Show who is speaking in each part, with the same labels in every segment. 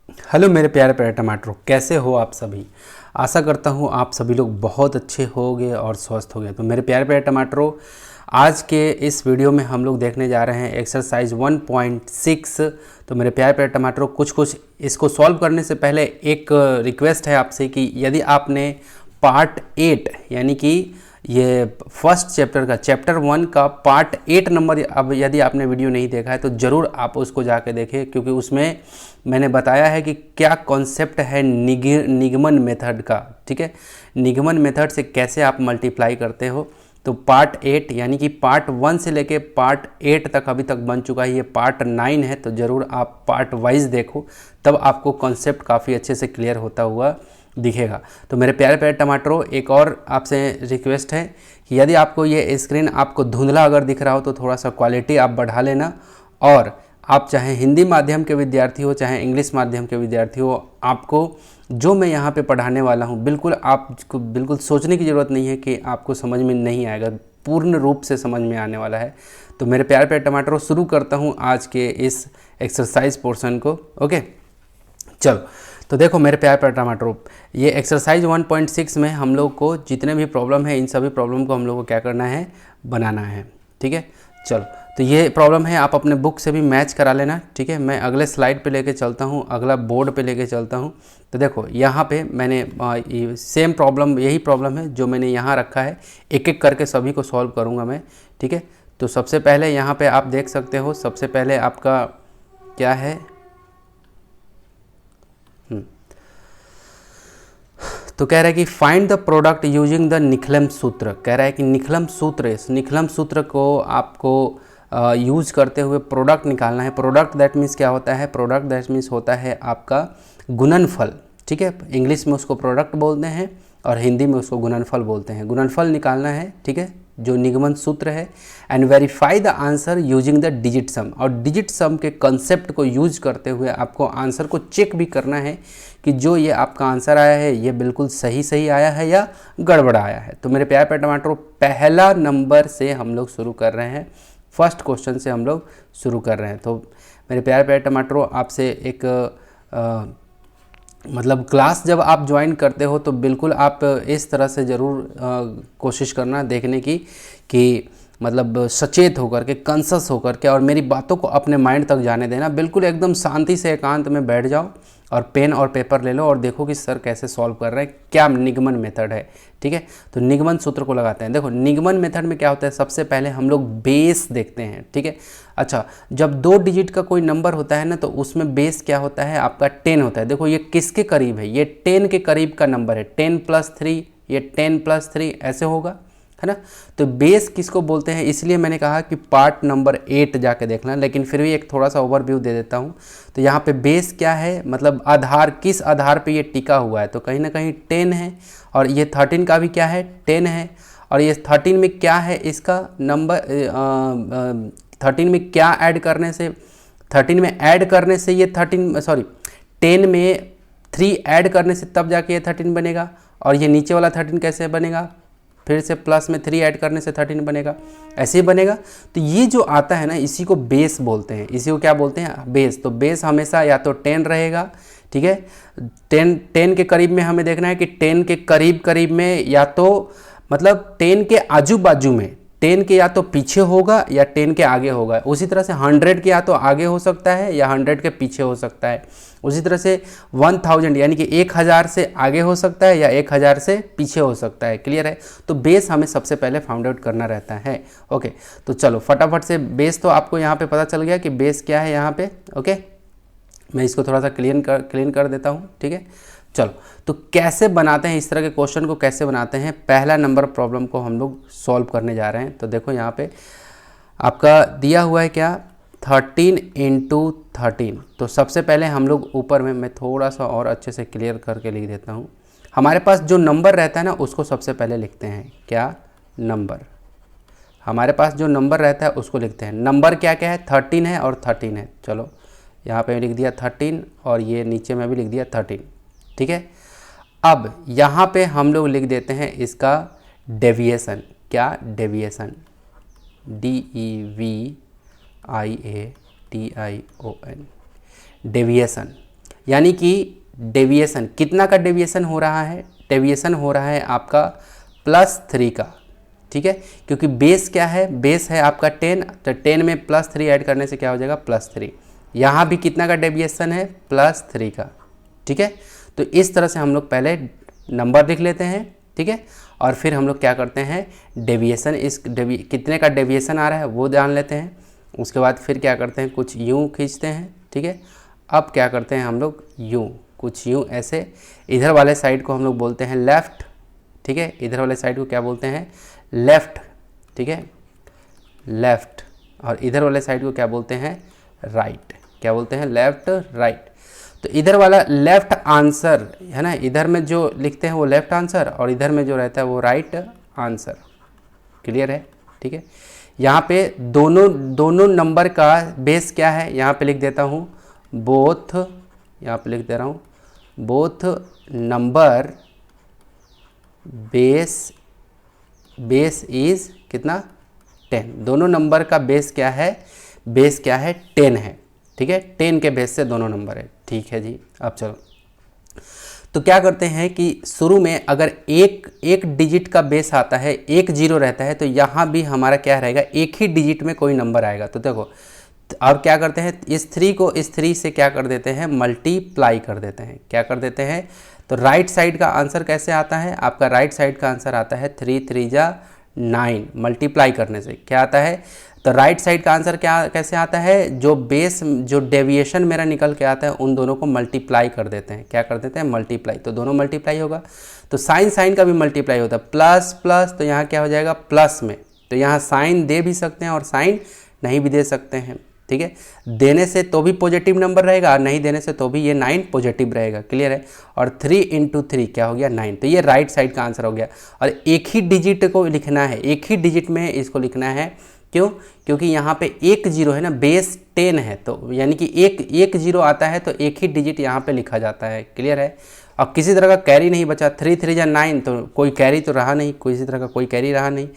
Speaker 1: Hello मेरे प्यारे प्यारे टमाटरों, कैसे हो आप सभी। आशा करता हूँ आप सभी लोग बहुत अच्छे होंगे और स्वस्थ होंगे। तो मेरे प्यारे प्यारे टमाटरों, आज के इस वीडियो में हम लोग देखने जा रहे हैं एक्सरसाइज 1.6। तो मेरे प्यारे प्यारे टमाटरों, कुछ इसको सॉल्व करने से पहले एक रिक्वेस्ट है आपसे कि यदि आपने पार्ट 8 यानी कि ये फर्स्ट चैप्टर का चैप्टर 1 का पार्ट 8 नंबर अब यदि आपने वीडियो नहीं देखा है तो ज़रूर आप उसको जाके देखें, क्योंकि उसमें मैंने बताया है कि क्या कॉन्सेप्ट है निगमन मेथड का। ठीक है, निगमन मेथड से कैसे आप मल्टीप्लाई करते हो। तो पार्ट 8 यानी कि पार्ट 1 से लेके पार्ट 8 तक अभी तक बन चुका है, ये पार्ट 9 है। तो ज़रूर आप पार्ट वाइज देखो, तब आपको कॉन्सेप्ट काफ़ी अच्छे से क्लियर होता हुआ दिखेगा। तो मेरे प्यारे प्यारे टमाटरों, एक और आपसे रिक्वेस्ट है कि यदि आपको ये स्क्रीन आपको धुंधला अगर दिख रहा हो तो थोड़ा सा क्वालिटी आप बढ़ा लेना। और आप चाहे हिंदी माध्यम के विद्यार्थी हो चाहे इंग्लिश माध्यम के विद्यार्थी हो, आपको जो मैं यहाँ पे पढ़ाने वाला हूँ बिल्कुल आपको बिल्कुल सोचने की ज़रूरत नहीं है कि आपको समझ में नहीं आएगा, पूर्ण रूप से समझ में आने वाला है। तो मेरे प्यारे प्यारे टमाटरों, शुरू करता हूँ आज के इस एक्सरसाइज पोर्शन को। ओके, चलो। तो देखो मेरे प्यारे प्यारे टमाटरों, ये एक्सरसाइज 1.6 में हम लोग को जितने भी प्रॉब्लम है इन सभी प्रॉब्लम को हम लोग को क्या करना है, बनाना है। ठीक है, चलो। तो ये प्रॉब्लम है, आप अपने बुक से भी मैच करा लेना। ठीक है, मैं अगले स्लाइड पे लेके चलता हूँ, अगला बोर्ड पे लेके चलता हूँ। तो देखो यहाँ पे मैंने सेम प्रॉब्लम, यही प्रॉब्लम है जो मैंने यहाँ रखा है, एक एक करके सभी को सॉल्व करूँगा मैं। ठीक है, तो सबसे पहले यहाँ पे आप देख सकते हो, सबसे पहले आपका क्या है, तो कह रहा है कि find the product using the Nikhilam sutra. कह रहा है कि निखलम सूत्र, इस निखलम सूत्र को आपको यूज करते हुए प्रोडक्ट निकालना है। प्रोडक्ट दैट मीन्स क्या होता है, प्रोडक्ट दैट मीन्स होता है आपका गुणनफल। ठीक है, इंग्लिश में उसको प्रोडक्ट बोलते हैं और हिंदी में उसको गुणनफल बोलते हैं। गुणनफल निकालना है, ठीक है, जो निगमन सूत्र है। And verify the answer using the digit सम, और डिजिट सम के कंसेप्ट को यूज करते हुए आपको आंसर को चेक भी करना है कि जो ये आपका आंसर आया है ये बिल्कुल सही आया है या गड़बड़ आया है। तो मेरे प्यारे प्यारे टमाटरों, पहला नंबर से हम लोग शुरू कर रहे हैं, फर्स्ट क्वेश्चन से हम लोग शुरू कर रहे हैं। तो मेरे प्यारे प्यारे टमाटरों, आपसे एक मतलब क्लास जब आप ज्वाइन करते हो तो बिल्कुल आप इस तरह से ज़रूर कोशिश करना देखने की कि मतलब सचेत होकर के, कॉन्शस होकर के, और मेरी बातों को अपने माइंड तक जाने देना। बिल्कुल एकदम शांति से एकांत में बैठ जाओ और पेन और पेपर ले लो और देखो कि सर कैसे सॉल्व कर रहे हैं, क्या निगमन मेथड है। ठीक है, तो निगमन सूत्र को लगाते हैं। देखो निगमन मेथड में क्या होता है, सबसे पहले हम लोग बेस देखते हैं। ठीक है, अच्छा, जब 2 डिजिट का कोई नंबर होता है ना तो उसमें बेस क्या होता है, आपका 10 होता है। देखो ये किसके करीब है, ये 10 के करीब का नंबर है। 10+3, ये 10+3 ऐसे होगा, है ना। तो बेस किसको बोलते हैं, इसलिए मैंने कहा कि पार्ट नंबर 8 जाके देखना, लेकिन फिर भी एक थोड़ा सा ओवरव्यू दे देता हूँ। तो यहाँ पे बेस क्या है, मतलब आधार, किस आधार पे ये टिका हुआ है, तो कहीं ना कहीं 10 है। और ये 13 का भी क्या है, 10 है। और ये 13 में क्या है, इसका नंबर 13 में क्या ऐड करने से, 13 में ऐड करने से ये 10 में 3 ऐड करने से तब जाके ये 13 बनेगा। और ये नीचे वाला 13 कैसे बनेगा, फिर से प्लस में 3 ऐड करने से 13 बनेगा, ऐसे ही बनेगा। तो ये जो आता है ना, इसी को बेस बोलते हैं। इसी को क्या बोलते हैं, बेस। तो बेस हमेशा या तो 10 रहेगा, ठीक है, 10 के करीब में हमें देखना है कि 10 के करीब में, या तो मतलब 10 के आजू बाजू में, 10 के या तो पीछे होगा या 10 के आगे होगा। उसी तरह से 100 के या तो आगे हो सकता है या 100 के पीछे हो सकता है। उसी तरह से 1000 यानी कि 1000 से आगे हो सकता है या 1000 से पीछे हो सकता है। क्लियर है, तो बेस हमें सबसे पहले फाइंड आउट करना रहता है। ओके, तो चलो फटाफट से, बेस तो आपको यहाँ पे पता चल गया कि बेस क्या है यहाँ पे। ओके, मैं इसको थोड़ा सा क्लीन कर देता हूँ। ठीक है, चलो। तो कैसे बनाते हैं इस तरह के क्वेश्चन को, कैसे बनाते हैं, पहला नंबर प्रॉब्लम को हम लोग सॉल्व करने जा रहे हैं। तो देखो यहाँ पे आपका दिया हुआ है क्या, 13 × 13। तो सबसे पहले हम लोग ऊपर में, मैं थोड़ा सा और अच्छे से क्लियर करके लिख देता हूँ। हमारे पास जो नंबर रहता है ना उसको सबसे पहले लिखते हैं, क्या, नंबर। हमारे पास जो नंबर रहता है उसको लिखते हैं। नंबर क्या क्या है, 13 है और 13 है। चलो यहाँ पे लिख दिया 13 और ये नीचे में भी लिख दिया 13। ठीक है, अब यहाँ पे हम लोग लिख देते हैं इसका डेविएशन। क्या, डेविएशन, DEVIATION, डेविएशन। यानी कि डेविएशन कितना का डेविएशन हो रहा है, डेविएशन हो रहा है आपका +3 का, ठीक है, क्योंकि बेस क्या है, बेस है आपका 10, तो 10 में +3 ऐड करने से क्या हो जाएगा +3। यहाँ भी कितना का डेविएशन है, +3 का, ठीक है। तो इस तरह से हम लोग पहले नंबर लिख लेते हैं, ठीक है, और फिर हम लोग क्या करते हैं डेविएशन, कितने का डेविएशन आ रहा है वो जान लेते हैं। उसके बाद फिर क्या करते हैं कुछ यूँ खींचते हैं, ठीक है। अब क्या करते हैं हम लोग यूँ, कुछ यूँ ऐसे, इधर वाले साइड को हम लोग बोलते हैं लेफ़्ट, ठीक है, इधर वाले साइड को क्या बोलते हैं लेफ़्ट, ठीक है, लेफ़्ट, और इधर वाले साइड को क्या बोलते हैं राइट, क्या बोलते हैं लेफ़्ट राइट। तो इधर वाला लेफ़्ट आंसर है ना, इधर में जो लिखते हैं वो लेफ़्ट आंसर और इधर में जो रहता है वो राइट आंसर, क्लियर है, ठीक है। यहाँ पे दोनों नंबर का बेस क्या है, यहाँ पे लिख देता हूँ बोथ, यहाँ पे लिख दे रहा हूँ बोथ नंबर बेस इज़ कितना 10, दोनों नंबर का बेस क्या है 10 है, ठीक है, 10 के बेस से दोनों नंबर है, ठीक है जी। अब चलो तो क्या करते हैं कि शुरू में अगर एक डिजिट का बेस आता है, 1 0 रहता है, तो यहाँ भी हमारा क्या रहेगा एक ही डिजिट में कोई नंबर आएगा। तो देखो अब क्या करते हैं इस 3 को इस 3 से क्या कर देते हैं मल्टीप्लाई कर देते हैं, क्या कर देते हैं। तो राइट साइड का आंसर कैसे आता है, आपका राइट साइड का आंसर आता है 3 3 जा 9, मल्टीप्लाई करने से क्या आता है। तो राइट साइड का आंसर क्या कैसे आता है, जो बेस जो डेविएशन मेरा निकल के आता है उन दोनों को मल्टीप्लाई कर देते हैं, क्या कर देते हैं मल्टीप्लाई, तो दोनों मल्टीप्लाई होगा। तो साइन का भी मल्टीप्लाई होता है, प्लस प्लस, तो यहाँ क्या हो जाएगा प्लस में, तो यहाँ साइन दे भी सकते हैं और साइन नहीं भी दे सकते हैं, ठीक है। देने से तो भी पॉजिटिव नंबर रहेगा और नहीं देने से तो भी ये 9 पॉजिटिव रहेगा, क्लियर है। और 3 × 3 क्या हो गया 9, तो ये राइट साइड का आंसर हो गया। और एक ही डिजिट को लिखना है, एक ही डिजिट में इसको लिखना है, क्यों, क्योंकि यहाँ पे 1 0 है ना, बेस 10 है, तो यानी कि एक 0 आता है तो एक ही डिजिट यहाँ पे लिखा जाता है, क्लियर है। अब किसी तरह का कैरी नहीं बचा, 3 3 जा 9, तो कोई कैरी तो रहा नहीं, किसी तरह का कोई कैरी रहा नहीं।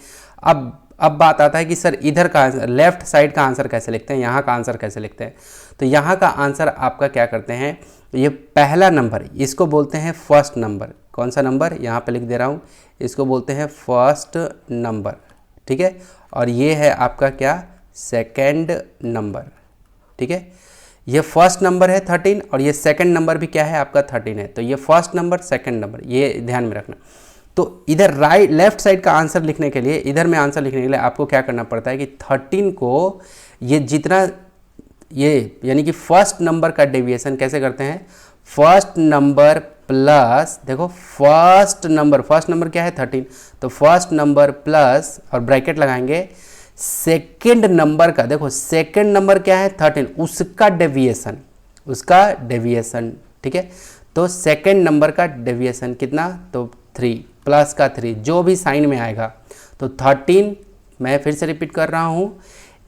Speaker 1: अब बात आता है कि सर इधर का लेफ्ट साइड का आंसर कैसे लिखते हैं, यहाँ का आंसर कैसे लिखते हैं। तो यहाँ का आंसर आपका क्या करते हैं, ये पहला नंबर इसको बोलते हैं फर्स्ट नंबर, कौन सा नंबर यहाँ पे लिख दे रहा हूँ, इसको बोलते हैं फर्स्ट नंबर, ठीक है। और ये है आपका क्या सेकंड नंबर, ठीक है। ये फर्स्ट नंबर है 13 और ये सेकंड नंबर भी क्या है आपका 13 है, तो ये फर्स्ट नंबर सेकंड नंबर, ये ध्यान में रखना। तो इधर राइट लेफ्ट साइड का आंसर लिखने के लिए, इधर में आंसर लिखने के लिए आपको क्या करना पड़ता है कि 13 को ये जितना ये यानी कि फर्स्ट नंबर का डेविएशन कैसे करते हैं, फर्स्ट नंबर प्लस, देखो फर्स्ट नंबर क्या है 13, तो फर्स्ट नंबर प्लस और ब्रैकेट लगाएंगे सेकंड नंबर का, देखो सेकंड नंबर क्या है 13, उसका डेविएशन, ठीक है। तो सेकंड नंबर का डेविएशन कितना, तो 3 प्लस का 3 जो भी साइन में आएगा, तो 13, मैं फिर से रिपीट कर रहा हूँ,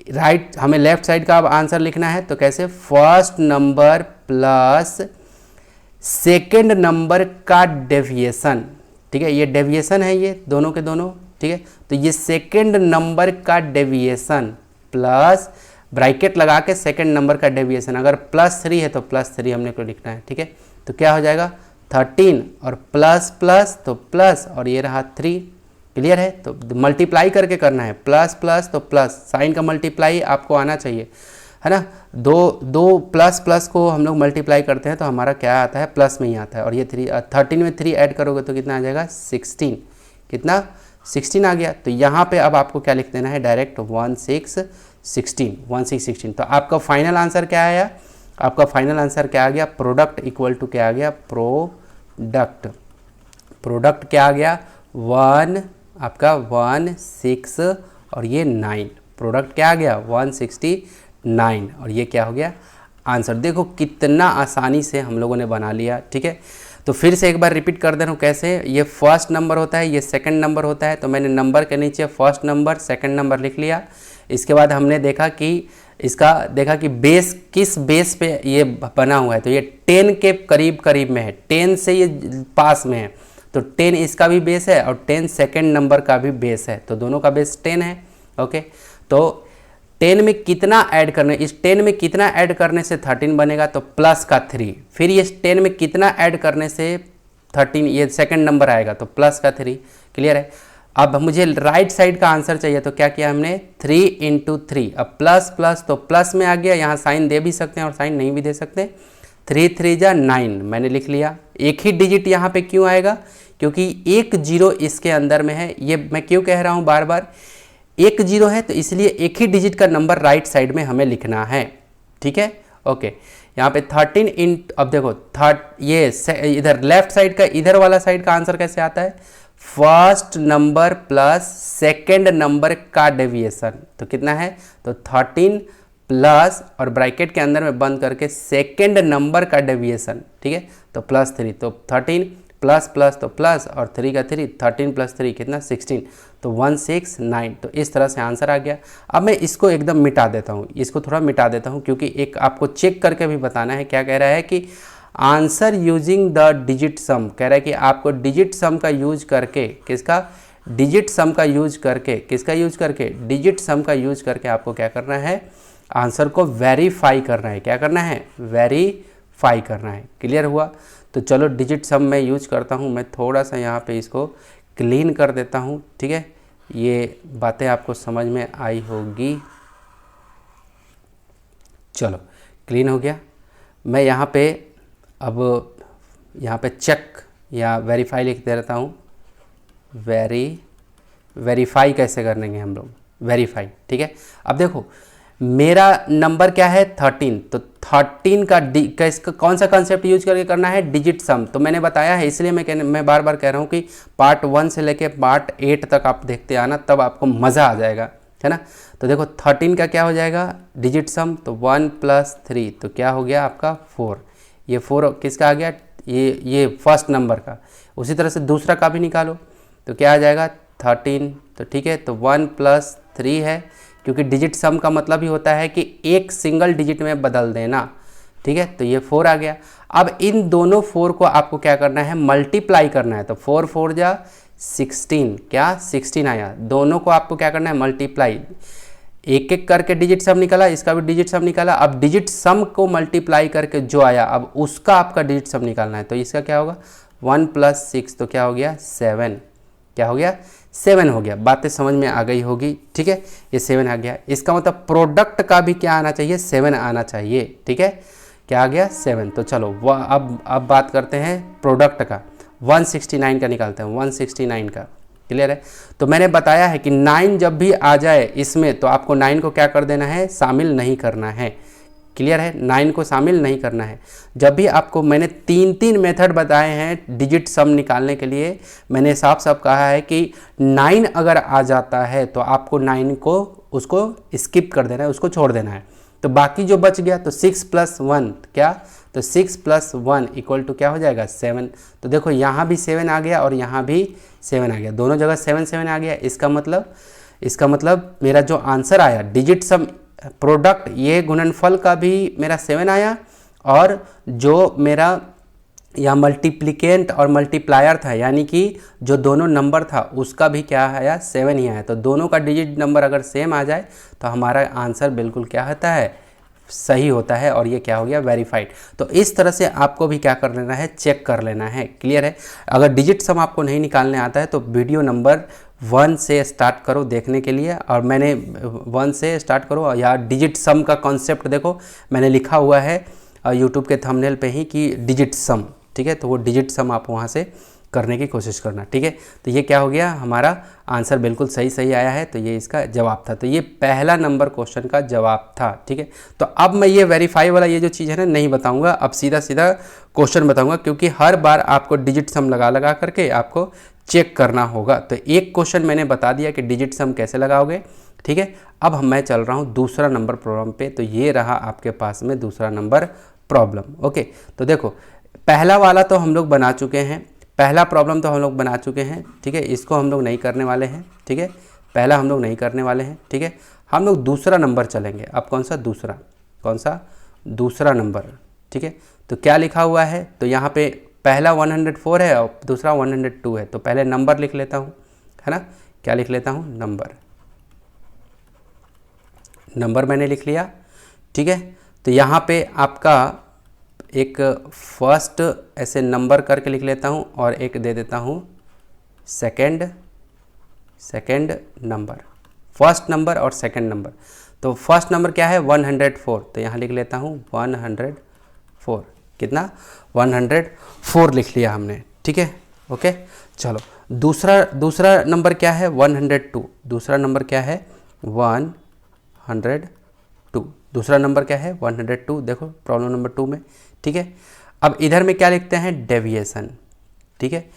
Speaker 1: राइट हमें लेफ्ट साइड का अब आंसर लिखना है, तो कैसे first number plus second number का डेविएशन, ठीक है, ये डेविएशन है ये दोनों के दोनों, ठीक है। तो ये सेकंड नंबर का डेविएशन प्लस ब्रैकेट लगा के सेकंड नंबर का डेविएशन, अगर +3 है तो +3 हमने को लिखना है, ठीक है। तो क्या हो जाएगा 13 और प्लस प्लस तो प्लस और ये रहा 3, क्लियर है। तो मल्टीप्लाई करके करना है, प्लस प्लस तो प्लस, साइन का मल्टीप्लाई आपको आना चाहिए, है ना। दो प्लस प्लस को हम लोग मल्टीप्लाई करते हैं तो हमारा क्या आता है प्लस में ही आता है। और ये 13 में 3 ऐड करोगे तो कितना आ जाएगा 16, कितना 16 आ गया। तो यहाँ पे अब आपको क्या लिख देना है डायरेक्ट 1616। तो आपका फाइनल आंसर क्या आया, आपका फाइनल आंसर क्या आ गया, प्रोडक्ट इक्वल टू क्या आ गया, प्रोडक्ट क्या आ गया 1, आपका 16 और ये 9, प्रोडक्ट क्या आ गया 169 और ये क्या हो गया आंसर। देखो कितना आसानी से हम लोगों ने बना लिया, ठीक है। तो फिर से एक बार रिपीट कर दे रहा हूँ कैसे, ये फर्स्ट नंबर होता है, ये सेकंड नंबर होता है, तो मैंने नंबर के नीचे फर्स्ट नंबर सेकंड नंबर लिख लिया। इसके बाद हमने देखा कि बेस किस बेस पे ये बना हुआ है, तो ये 10 के करीब में है, 10 से ये पास में है, तो 10 इसका भी बेस है और 10 सेकंड नंबर का भी बेस है, तो दोनों का बेस 10 है, ओके। तो 10 में कितना ऐड करना है, इस 10 में कितना ऐड करने से 13 बनेगा, तो प्लस का 3, फिर ये 10 में कितना ऐड करने से 13, ये सेकंड नंबर आएगा तो प्लस का 3। क्लियर है। अब मुझे राइट साइड का आंसर चाहिए, तो क्या किया हमने 3 इंटू 3, अब प्लस प्लस तो प्लस में आ गया, यहाँ साइन दे भी सकते हैं और साइन नहीं भी दे सकते। 3 3 जा 9 मैंने लिख लिया। एक ही डिजिट यहाँ पे क्यों आएगा, क्योंकि एक जीरो इसके अंदर में है। ये मैं क्यों कह रहा हूँ बार बार, एक जीरो है तो इसलिए एक ही डिजिट का नंबर राइट साइड में हमें लिखना है। ठीक है, ओके। यहाँ पे 13 इंट, अब देखो ये इधर लेफ्ट साइड का, इधर वाला साइड का आंसर कैसे आता है, first number plus second number का डेविएशन। तो कितना है, तो 13 प्लस और ब्रैकेट के अंदर में बंद करके सेकेंड नंबर का डेविएशन। ठीक है, तो प्लस 3, तो 13 प्लस प्लस तो प्लस और 3 का 3, 13 प्लस 3 कितना 16, तो 169। तो इस तरह से आंसर आ गया। अब मैं इसको एकदम मिटा देता हूँ, इसको थोड़ा मिटा देता हूँ, क्योंकि एक आपको चेक करके भी बताना है। क्या कह रहा है कि आंसर यूजिंग द डिजिट सम, कह रहा है कि आपको डिजिट सम का यूज करके, किसका, डिजिट सम का यूज करके, किसका यूज करके, डिजिट सम का यूज करके आपको क्या करना है, आंसर को वेरीफाई करना है। क्या करना है, वेरीफाई करना है। क्लियर हुआ। तो चलो डिजिट सम मैं यूज करता हूँ, मैं थोड़ा सा यहाँ पे इसको क्लीन कर देता हूँ। ठीक है, ये बातें आपको समझ में आई होगी। चलो क्लीन हो गया। मैं यहाँ पे अब यहाँ पे चेक या वेरीफाई लिख दे रहता हूँ। वेरीफाई कैसे करेंगे हम लोग, वेरीफाई। ठीक है, अब देखो मेरा नंबर क्या है 13, तो 13 का कौन सा कंसेप्ट यूज करके करना है, डिजिट सम। तो मैंने बताया है, इसलिए मैं बार बार कह रहा हूँ कि पार्ट 1 से लेके पार्ट 8 तक आप देखते आना, तब आपको मज़ा आ जाएगा, है ना। तो देखो 13 का क्या हो जाएगा डिजिट सम, तो 1 प्लस 3, तो क्या हो गया आपका 4। ये 4 किसका आ गया, ये फर्स्ट नंबर का। उसी तरह से दूसरा का भी निकालो, तो क्या आ जाएगा 13। तो ठीक है, तो 1 प्लस 3 है, क्योंकि डिजिट सम का मतलब ही होता है कि एक सिंगल डिजिट में बदल देना। ठीक है, तो ये 4 आ गया। अब इन दोनों 4 को आपको क्या करना है, मल्टीप्लाई करना है। तो 4 4 जा 16, क्या 16 आया। दोनों को आपको क्या करना है, मल्टीप्लाई। एक एक करके डिजिट सम निकाला, इसका भी डिजिट सम निकाला। अब डिजिट सम को मल्टीप्लाई करके जो आया, अब उसका आपका डिजिट सम निकालना है। तो इसका क्या होगा 1 प्लस 6, तो क्या हो गया 7। क्या हो गया 7 हो गया। बातें समझ में आ गई होगी। ठीक है, ये 7 आ गया। इसका मतलब प्रोडक्ट का भी क्या आना चाहिए, 7 आना चाहिए। ठीक है, क्या आ गया 7। तो चलो अब बात करते हैं प्रोडक्ट का। 169 का निकालते हैं, 169 का। क्लियर है। तो मैंने बताया है कि 9 जब भी आ जाए इसमें, तो आपको 9 को क्या कर देना है, शामिल नहीं करना है। क्लियर है, 9 को शामिल नहीं करना है। जब भी आपको, मैंने 3 मेथड बताए हैं डिजिट सम निकालने के लिए। मैंने साफ साफ कहा है कि 9 अगर आ जाता है तो आपको 9 को उसको स्किप कर देना है, उसको छोड़ देना है। तो बाकी जो बच गया, तो 6 + 1 क्या, तो 6 + 1 इक्वल टू क्या हो जाएगा 7। तो देखो यहाँ भी 7 आ गया और यहाँ भी 7 आ गया, दोनों जगह 7 7 आ गया। इसका मतलब मेरा जो आंसर आया डिजिट सम प्रोडक्ट, ये गुणनफल का भी मेरा 7 आया, और जो मेरा या मल्टीप्लिकेंट और मल्टीप्लायर था, यानी कि जो दोनों नंबर था उसका भी क्या आया 7 ही आया। तो दोनों का डिजिट नंबर अगर सेम आ जाए तो हमारा आंसर बिल्कुल क्या होता है, सही होता है, और ये क्या हो गया वेरीफाइड। तो इस तरह से आपको भी क्या कर लेना है, चेक कर लेना है। क्लियर है। अगर डिजिट सम आपको नहीं निकालने आता है तो वीडियो नंबर 1 से स्टार्ट करो देखने के लिए, और मैंने 1 से स्टार्ट करो। या डिजिट सम का कॉन्सेप्ट देखो, मैंने लिखा हुआ है यूट्यूब के थंबनेल पे ही कि डिजिट सम। ठीक है, तो वो डिजिट सम आप वहाँ से करने की कोशिश करना। ठीक है, तो ये क्या हो गया, हमारा आंसर बिल्कुल सही आया है। तो ये इसका जवाब था। तो ये पहला नंबर क्वेश्चन का जवाब था। ठीक है, तो अब मैं ये वेरीफाई वाला ये जो चीज़ है ना नहीं बताऊंगा, अब सीधा क्वेश्चन बताऊंगा, क्योंकि हर बार आपको डिजिट सम लगा करके आपको चेक करना होगा। तो एक क्वेश्चन मैंने बता दिया कि डिजिट सम कैसे लगाओगे। ठीक है, अब मैं चल रहा हूँ दूसरा नंबर प्रॉब्लम पे। तो ये रहा आपके पास में दूसरा नंबर प्रॉब्लम। ओके, तो देखो पहला वाला तो हम लोग बना चुके हैं, पहला प्रॉब्लम तो हम लोग बना चुके हैं। ठीक है, इसको हम लोग नहीं करने वाले हैं। ठीक है, पहला हम लोग नहीं करने वाले हैं। ठीक है, हम लोग दूसरा नंबर चलेंगे। अब कौन सा दूसरा नंबर। ठीक है, तो क्या लिखा हुआ है, तो यहाँ पे पहला 104 है और दूसरा 102 है। तो पहले नंबर लिख लेता हूँ, है ना। क्या लिख लेता हूँ, नंबर मैंने लिख लिया, ठीक है। तो यहाँ पे आपका एक फर्स्ट ऐसे नंबर करके लिख लेता हूँ और एक दे देता हूँ सेकंड नंबर, फर्स्ट नंबर और सेकंड नंबर। तो फर्स्ट नंबर क्या है 104, तो यहाँ लिख लेता हूँ 104, कितना 104 लिख लिया हमने, ठीक है, ओके। चलो दूसरा नंबर क्या है 102, दूसरा नंबर क्या है 102, दूसरा नंबर क्या है 102, देखो प्रॉब्लम नंबर 2 में, ठीक है। अब इधर में क्या लिखते हैं डेविएशन, ठीक है।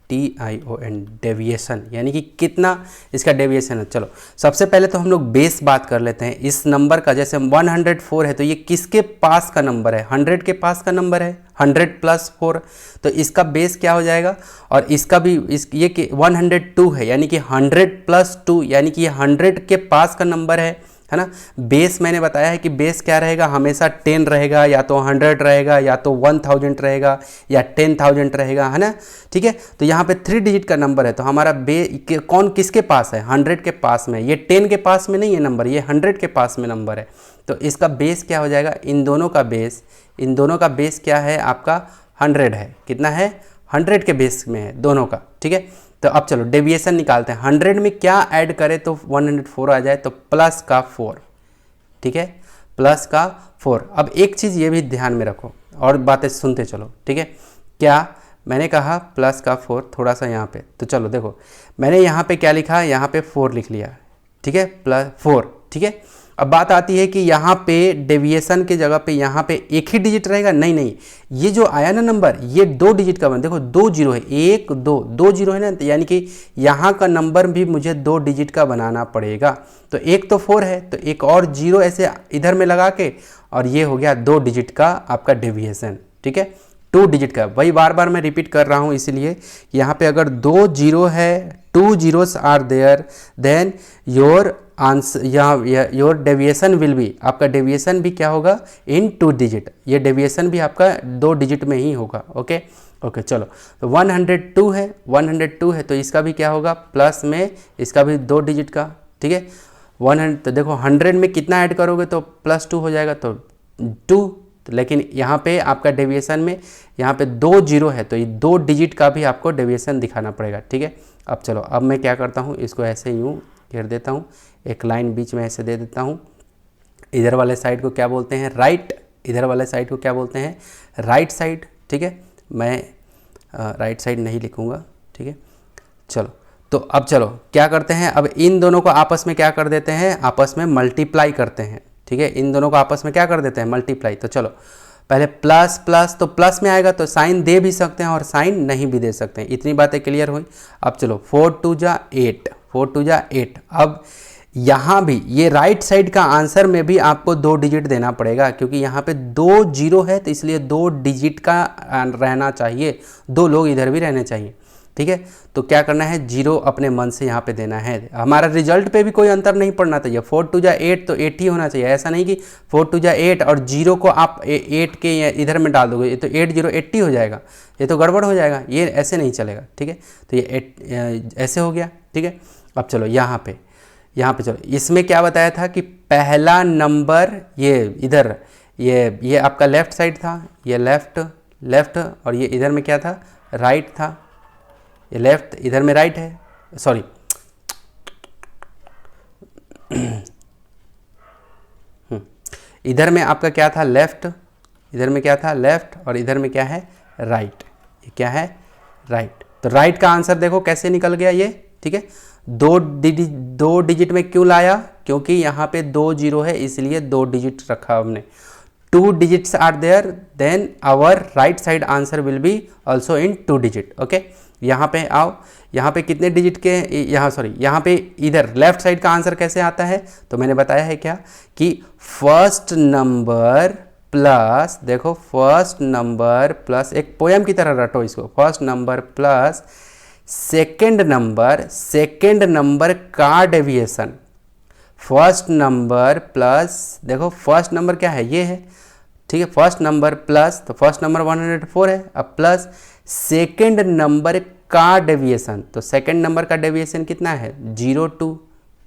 Speaker 1: DEVIATION, डेविएशन, यानी कि कितना इसका डेविएशन है। चलो सबसे पहले तो हम लोग बेस बात कर लेते हैं इस नंबर का। जैसे 104 है तो ये किसके पास का नंबर है, 100 के पास का नंबर है, 100 + 4, तो इसका बेस क्या हो जाएगा। और इसका भी ये 102 है, यानी कि 100 + 2, यानी कि ये 100 के पास का नंबर है ना। बेस मैंने बताया है कि बेस क्या रहेगा, हमेशा 10 रहेगा, या तो 100 रहेगा, या तो 1000 रहेगा, या 10,000 रहेगा, है ना, ठीक है। तो यहाँ पे 3 डिजिट का नंबर है, तो हमारा कौन किसके पास है, 100 के पास में, ये 10 के पास में नहीं है नंबर, ये 100 के पास में नंबर है। तो इसका बेस क्या हो जाएगा, इन दोनों का बेस क्या है आपका 100 है, कितना है 100 के बेस में है दोनों का, ठीक है। तो अब चलो डेविएशन निकालते हैं। 100 में क्या ऐड करें तो 104 आ जाए, तो प्लस का 4, ठीक है, प्लस का 4। अब एक चीज़ ये भी ध्यान में रखो और बातें सुनते चलो, ठीक है। क्या मैंने कहा प्लस का 4, थोड़ा सा यहाँ पे, तो चलो देखो मैंने यहाँ पे क्या लिखा, यहाँ पे 4 लिख लिया, ठीक है, +4, ठीक है। अब बात आती है कि यहाँ पे डेविएशन के जगह पे यहाँ पे एक ही डिजिट रहेगा, नहीं, ये जो आया ना नंबर, ये 2 डिजिट का बना, देखो 2 जीरो है, 1 2 जीरो है ना, यानी कि यहाँ का नंबर भी मुझे 2 डिजिट का बनाना पड़ेगा। तो एक तो 4 है, तो एक और 0 ऐसे इधर में लगा के, और ये हो गया 2 डिजिट का आपका डेविएशन, ठीक है, 2 डिजिट का। वही बार बार मैं रिपीट कर रहा हूँ, इसलिए यहाँ पे अगर 2 जीरो है, 2 zeros are there, then your answer, your deviation will be, आपका डेविएशन भी क्या होगा इन 2 डिजिट, ये डेविएशन भी आपका 2 डिजिट में ही होगा, ओके। चलो तो 102 है, तो इसका भी क्या होगा प्लस में, इसका भी 2 डिजिट का, ठीक है। 100, तो देखो 100 में कितना ऐड करोगे तो +2 हो जाएगा, तो 2, लेकिन यहाँ पे आपका डेविएशन में यहाँ पे 2 जीरो है, तो ये 2 डिजिट का भी आपको डेविएशन दिखाना पड़ेगा, ठीक है। अब चलो, अब मैं क्या करता हूँ, इसको ऐसे यूँ घेर देता हूँ, एक लाइन बीच में ऐसे दे देता हूँ। इधर वाले साइड को क्या बोलते हैं राइट, इधर वाले साइड को क्या बोलते हैं राइट साइड, ठीक है। मैं राइट साइड नहीं लिखूँगा, ठीक है। चलो तो अब चलो क्या करते हैं, अब इन दोनों को आपस में क्या कर देते हैं, आपस में मल्टीप्लाई करते हैं, ठीक है। इन दोनों को आपस में क्या कर देते हैं मल्टीप्लाई। तो चलो पहले प्लस प्लस, तो प्लस में आएगा तो साइन दे भी सकते हैं और साइन नहीं भी दे सकते हैं, इतनी बातें क्लियर हुई। अब चलो 4 2 जा 8, 4 2 जा 8। अब यहाँ भी ये राइट साइड का आंसर में भी आपको 2 डिजिट देना पड़ेगा, क्योंकि यहाँ पे 2 जीरो है, तो इसलिए 2 डिजिट का रहना चाहिए, 2 लोग इधर भी रहने चाहिए, ठीक है। तो क्या करना है, 0 अपने मन से यहाँ पे देना है। हमारा रिजल्ट पे भी कोई अंतर नहीं पड़ना चाहिए, 4 2 जा 8 तो 8 ही होना चाहिए, ऐसा नहीं कि 4 2 जा 8 और 0 को आप 8 के इधर में डाल दोगे, ये तो 8 0 80 हो जाएगा, ये तो गड़बड़ हो जाएगा, ये ऐसे नहीं चलेगा, ठीक है। तो ये ऐसे हो गया, ठीक है। अब चलो यहाँ पे चलो, इसमें क्या बताया था कि पहला नंबर ये इधर, ये आपका लेफ्ट साइड था, ये लेफ्ट, और ये इधर में क्या था राइट था, ये लेफ्ट, इधर में राइट है, सॉरी इधर में आपका क्या था लेफ्ट, इधर में क्या था लेफ्ट, और इधर में क्या है राइट, ये क्या है राइट। तो राइट का आंसर देखो कैसे निकल गया ये, ठीक है। 2 डिजिट में क्यों लाया, क्योंकि यहाँ पे 2 जीरो है, इसलिए 2 डिजिट रखा हमने। 2 digits are there, then our right side answer will be also in 2 digit, okay. यहाँ पे आओ, यहाँ पे कितने डिजिट के, यहाँ पे इधर लेफ्ट साइड का आंसर कैसे आता है, तो मैंने बताया है क्या कि फर्स्ट नंबर प्लस, देखो फर्स्ट नंबर प्लस, एक पोएम की तरह रटो इसको, first number plus second number का डेविएशन, फर्स्ट नंबर प्लस, देखो फर्स्ट नंबर क्या है ये है, ठीक है, फर्स्ट नंबर प्लस, तो फर्स्ट नंबर 104 है, अब प्लस सेकेंड नंबर का डेविएशन, तो सेकेंड नंबर का डेविएशन कितना है 02,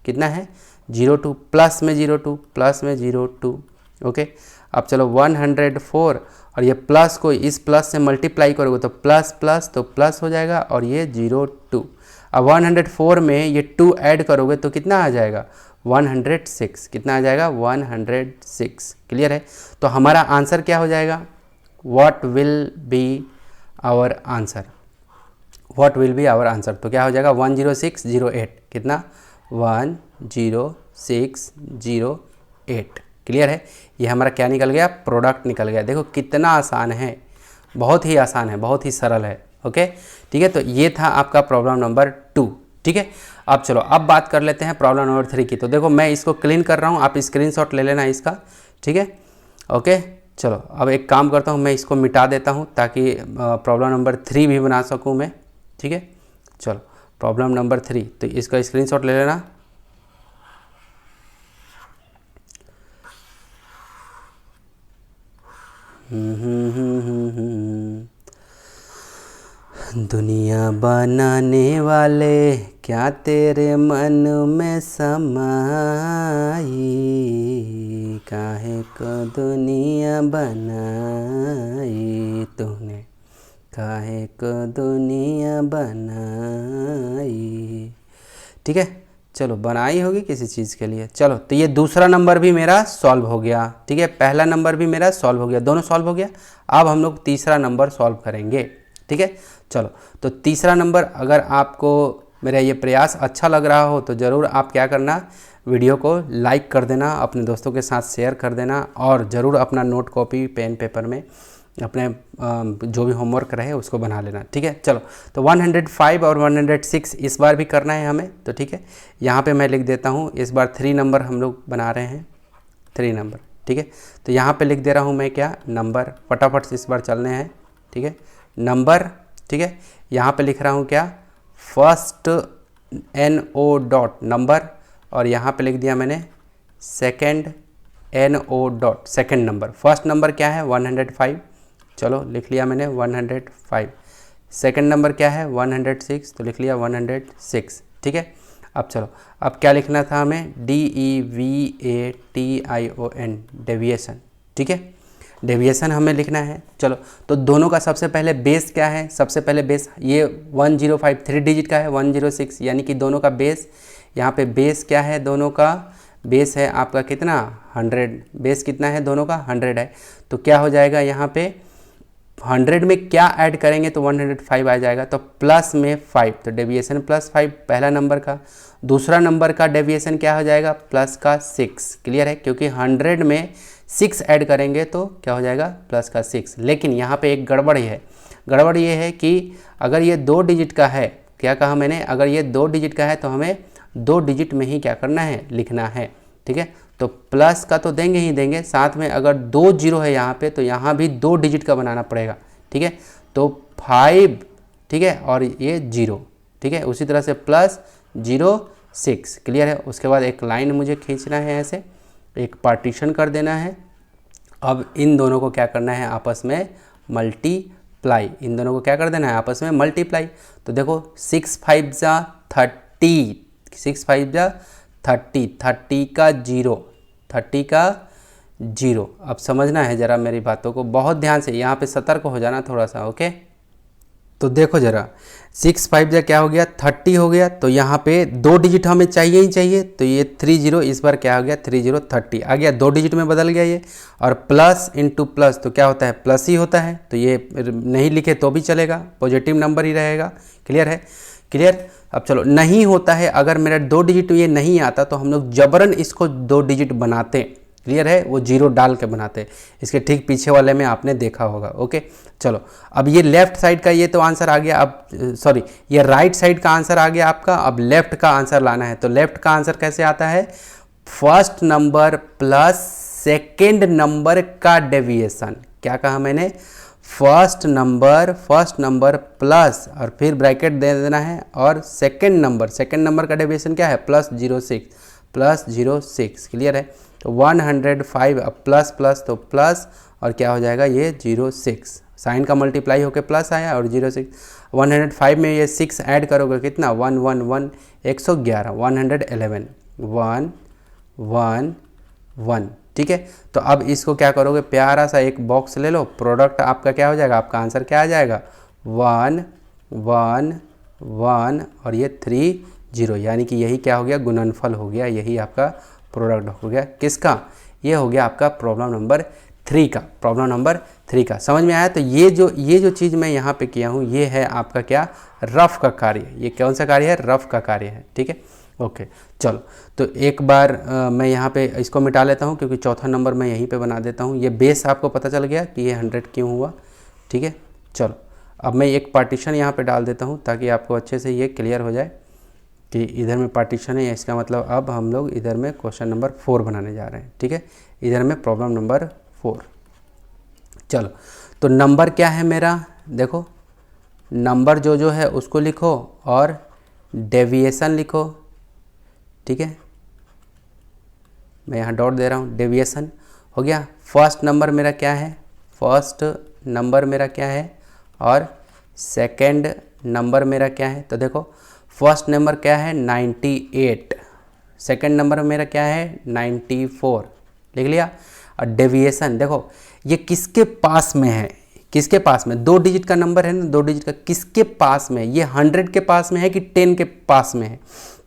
Speaker 1: कितना है 02, प्लस में 02, प्लस में 02। ओके, अब चलो 104 और ये प्लस को इस प्लस से मल्टीप्लाई करोगे तो प्लस प्लस तो प्लस हो जाएगा और ये 02। अब 104 में ये 2 ऐड करोगे तो कितना आ जाएगा 106, कितना आ जाएगा 106। क्लियर है, तो हमारा आंसर क्या हो जाएगा, what will be our answer, what will be our answer, तो क्या हो जाएगा 10608, कितना 10608। क्लियर है, ये हमारा क्या निकल गया, प्रोडक्ट निकल गया। देखो कितना आसान है, बहुत ही आसान है, बहुत ही सरल है। ओके, ठीक है, तो ये था आपका प्रॉब्लम नंबर 2। ठीक है, अब चलो अब बात कर लेते हैं प्रॉब्लम नंबर 3 की। तो देखो मैं इसको क्लीन कर रहा हूँ, आप स्क्रीनशॉट ले लेना इसका। ठीक है, ओके, चलो अब एक काम करता हूँ, मैं इसको मिटा देता हूँ ताकि प्रॉब्लम नंबर 3 भी बना सकूँ मैं। ठीक है, चलो प्रॉब्लम नंबर 3, तो इसका स्क्रीनशॉट ले लेना। दुनिया बनाने वाले क्या तेरे मन में समाई, काहे को दुनिया बनाई तूने, काहे को दुनिया बनाई। ठीक है, चलो बनाई होगी किसी चीज़ के लिए। चलो तो ये दूसरा नंबर भी मेरा सॉल्व हो गया। ठीक है, पहला नंबर भी मेरा सॉल्व हो गया, दोनों सॉल्व हो गया। अब हम लोग तीसरा नंबर सॉल्व करेंगे। ठीक है, चलो तो तीसरा नंबर, अगर आपको मेरा ये प्रयास अच्छा लग रहा हो तो ज़रूर आप क्या करना, वीडियो को लाइक कर देना, अपने दोस्तों के साथ शेयर कर देना और ज़रूर अपना नोट कॉपी पेन पेपर में अपने जो भी होमवर्क रहे उसको बना लेना। ठीक है, चलो तो 105 और 106 इस बार भी करना है हमें। तो ठीक है, यहाँ पे मैं लिख देता हूँ, इस बार 3 नंबर हम लोग बना रहे हैं, 3 नंबर। ठीक है, तो यहाँ पे लिख दे रहा हूँ मैं क्या, नंबर, फटाफट से इस बार चलने हैं। ठीक है, नंबर। ठीक है, यहाँ पे लिख रहा हूँ क्या, फर्स्ट NO डॉट नंबर, और यहाँ पे लिख दिया मैंने second NO dot second number. First number क्या है 105, चलो लिख लिया मैंने 105। सेकेंड नंबर क्या है 106, तो लिख लिया 106। ठीक है, अब चलो अब क्या लिखना था हमें, DEVATION, डेविएशन। ठीक है, डेविएशन हमें लिखना है। चलो तो दोनों का सबसे पहले बेस क्या है, सबसे पहले बेस ये 105 3 डिजिट का है, 106, यानी कि दोनों का बेस, यहाँ पे बेस क्या है, दोनों का बेस है आपका कितना 100, बेस कितना है दोनों का 100 है। तो क्या हो जाएगा यहाँ पे 100 में क्या ऐड करेंगे तो 105 आ जाएगा, तो प्लस में 5, तो डेविएशन +5 पहला नंबर का। दूसरा नंबर का डेविएशन क्या हो जाएगा, प्लस का 6। क्लियर है, क्योंकि 100 में 6 ऐड करेंगे तो क्या हो जाएगा, प्लस का 6। लेकिन यहाँ पे एक गड़बड़ है, गड़बड़ ये है कि अगर ये 2 डिजिट का है, क्या कहा मैंने, अगर ये 2 डिजिट का है तो हमें 2 डिजिट में ही क्या करना है, लिखना है। ठीक है, तो प्लस का तो देंगे ही देंगे, साथ में अगर 2 जीरो है यहाँ पे तो यहाँ भी 2 डिजिट का बनाना पड़ेगा। ठीक है, तो 5, ठीक है, और ये 0। ठीक है, उसी तरह से +06। क्लियर है, उसके बाद एक लाइन मुझे खींचना है, ऐसे एक पार्टीशन कर देना है। अब इन दोनों को क्या करना है, आपस में मल्टीप्लाई, इन दोनों को क्या कर देना है, आपस में मल्टीप्लाई। तो देखो 6 5 जा 30, 6 5 जा 30, 30 का 0, 30 का 0। अब समझना है ज़रा मेरी बातों को बहुत ध्यान से, यहाँ पे सतर्क हो जाना थोड़ा सा। ओके, तो देखो ज़रा 6 5 जा क्या हो गया 30 हो गया, तो यहाँ पे 2 डिजिट हमें चाहिए ही चाहिए, तो ये 30 इस बार क्या हो गया 30 30 आ गया, 2 डिजिट में बदल गया ये। और प्लस इंटू प्लस तो क्या होता है, प्लस ही होता है, तो ये नहीं लिखे तो भी चलेगा, पॉजिटिव नंबर ही रहेगा। क्लियर है, क्लियर। अब चलो नहीं होता है, अगर मेरा 2 डिजिट ये नहीं आता तो हम लोग जबरन इसको 2 डिजिट बनाते। क्लियर है, वो 0 डाल के बनाते, इसके ठीक पीछे वाले में आपने देखा होगा। ओके, चलो अब ये लेफ्ट साइड का ये तो आंसर आ गया, अब सॉरी ये राइट साइड का आंसर आ गया आपका। अब लेफ्ट का आंसर लाना है, तो लेफ्ट का आंसर कैसे आता है, first number plus second number का डेविएशन। क्या कहा मैंने, फर्स्ट नंबर प्लस और फिर ब्रैकेट दे देना है, और सेकेंड नंबर का डेविएशन क्या है +06, प्लस 06, क्लियर है। तो 105 अब प्लस प्लस तो प्लस और क्या हो जाएगा ये 06, साइन का मल्टीप्लाई होकर प्लस आया और 06, 105 में ये 6 ऐड करोगे कितना 111 111 111 111, ठीक है। तो अब इसको क्या करोगे, प्यारा सा एक बॉक्स ले लो, प्रोडक्ट आपका क्या हो जाएगा, आपका आंसर क्या आ जाएगा 1 1 1 और ये 3 0, यानी कि यही क्या हो गया गुणनफल हो गया, यही आपका प्रोडक्ट हो गया किसका, ये हो गया आपका प्रॉब्लम नंबर 3 का, प्रॉब्लम नंबर 3 का। समझ में आया। तो ये जो चीज़ मैं यहाँ पे किया हूँ ये है आपका क्या रफ का कार्य, ये कौन सा कार्य है, रफ का कार्य है, ठीक है। ओके चलो, तो एक बार मैं यहाँ पे इसको मिटा लेता हूँ क्योंकि चौथा नंबर मैं यहीं पे बना देता हूँ। ये बेस आपको पता चल गया कि ये 100 क्यों हुआ, ठीक है। चलो अब मैं एक पार्टीशन यहाँ पे डाल देता हूँ ताकि आपको अच्छे से ये क्लियर हो जाए कि इधर में पार्टीशन है, इसका मतलब अब हम लोग इधर में क्वेश्चन नंबर 4 बनाने जा रहे हैं, ठीक है। इधर में प्रॉब्लम नंबर 4। चलो तो नंबर क्या है मेरा, देखो नंबर जो है उसको लिखो और डेविएशन लिखो, ठीक है। मैं यहाँ डॉट दे रहा हूँ, डेविएशन हो गया। फर्स्ट नंबर मेरा क्या है, फर्स्ट नंबर मेरा क्या है और सेकंड नंबर मेरा क्या है। तो देखो फर्स्ट नंबर क्या है 98, सेकंड नंबर मेरा क्या है 94, लिख लिया। और डेविएशन देखो ये किसके पास में है, किसके पास में, 2 डिजिट का नंबर है ना, 2 डिजिट का, किसके पास में है, ये 100 के पास में है कि 10 के पास में है।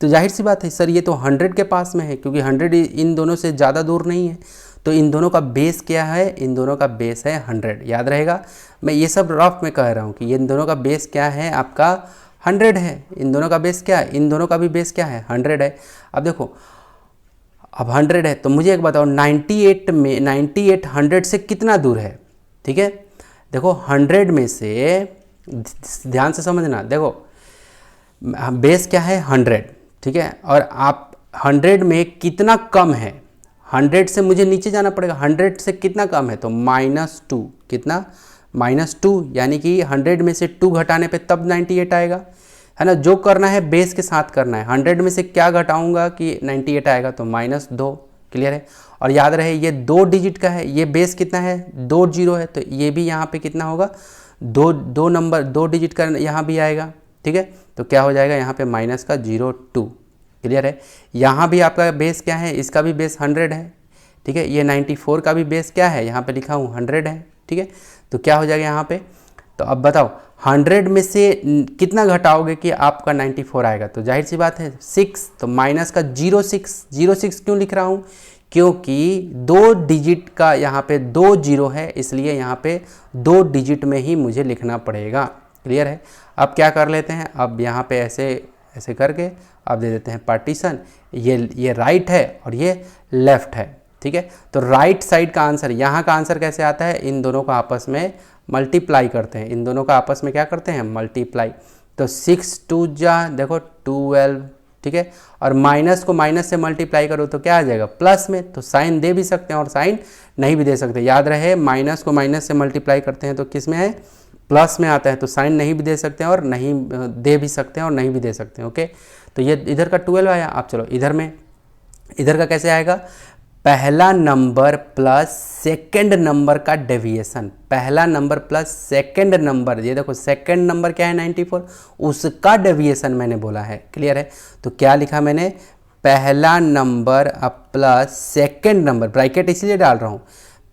Speaker 1: तो जाहिर सी बात है सर ये तो 100 के पास में है क्योंकि 100 इन दोनों से ज़्यादा दूर नहीं है। तो इन दोनों का बेस क्या है, इन दोनों का बेस है 100, याद रहेगा। मैं ये सब रफ में कह रहा हूँ कि इन दोनों का बेस क्या है आपका 100 है, इन दोनों का बेस क्या है, इन दोनों का भी बेस क्या है 100 है। अब देखो अब 100 है तो मुझे एक बताओ 98 में 98 100 से कितना दूर है, ठीक है। देखो 100 में से, ध्यान से समझना, देखो बेस क्या है 100, ठीक है। और आप 100 में कितना कम है, 100 से मुझे नीचे जाना पड़ेगा, 100 से कितना कम है तो -2, कितना -2, यानी कि 100 में से 2 घटाने पे तब 98 आएगा, है ना। जो करना है बेस के साथ करना है, 100 में से क्या घटाऊंगा कि 98 आएगा तो -2, क्लियर है। और याद रहे ये 2 डिजिट का है, ये बेस कितना है 2 0 है, तो ये भी यहाँ पे कितना होगा 2 नंबर 2 डिजिट का यहाँ भी आएगा, ठीक है। तो क्या हो जाएगा यहाँ पे माइनस का 02, क्लियर है। यहाँ भी आपका बेस क्या है, इसका भी बेस 100 है, ठीक है। ये 94 का भी बेस क्या है, यहाँ पे लिखा हूँ 100 है, ठीक है। तो क्या हो जाएगा यहाँ पे, तो अब बताओ 100 में से कितना घटाओगे कि आपका 94 आएगा, तो जाहिर सी बात है 6, तो माइनस का 06 क्यों लिख रहा हूँ, क्योंकि 2 डिजिट का यहाँ पे 2 0 है, इसलिए यहाँ पे 2 डिजिट में ही मुझे लिखना पड़ेगा, क्लियर है। अब क्या कर लेते हैं, अब यहाँ पे ऐसे करके अब दे देते हैं पार्टीशन, ये राइट है और ये लेफ़्ट है, ठीक है। तो राइट साइड का आंसर, यहाँ का आंसर कैसे आता है, इन दोनों को आपस में मल्टीप्लाई करते हैं, इन दोनों का आपस में क्या करते हैं मल्टीप्लाई। तो 6 2 जा देखो 12, ठीक है। और माइनस को माइनस से मल्टीप्लाई करो तो क्या आ जाएगा प्लस में, तो साइन दे भी सकते हैं और साइन नहीं भी दे सकते। याद रहे माइनस को माइनस से मल्टीप्लाई करते हैं तो किस में है प्लस में आता है, तो साइन नहीं भी दे सकते हैं और नहीं दे भी सकते हैं और नहीं भी दे सकते हैं, ओके। तो ये इधर का 12 आया। अब चलो इधर में, इधर का कैसे आएगा, पहला नंबर प्लस सेकंड नंबर का डेविएशन, पहला नंबर प्लस सेकंड नंबर, ये देखो सेकंड नंबर क्या है 94, उसका डेविएशन मैंने बोला है, क्लियर है। तो क्या लिखा मैंने, पहला number plus second number, bracket इसलिए डाल रहा हूँ,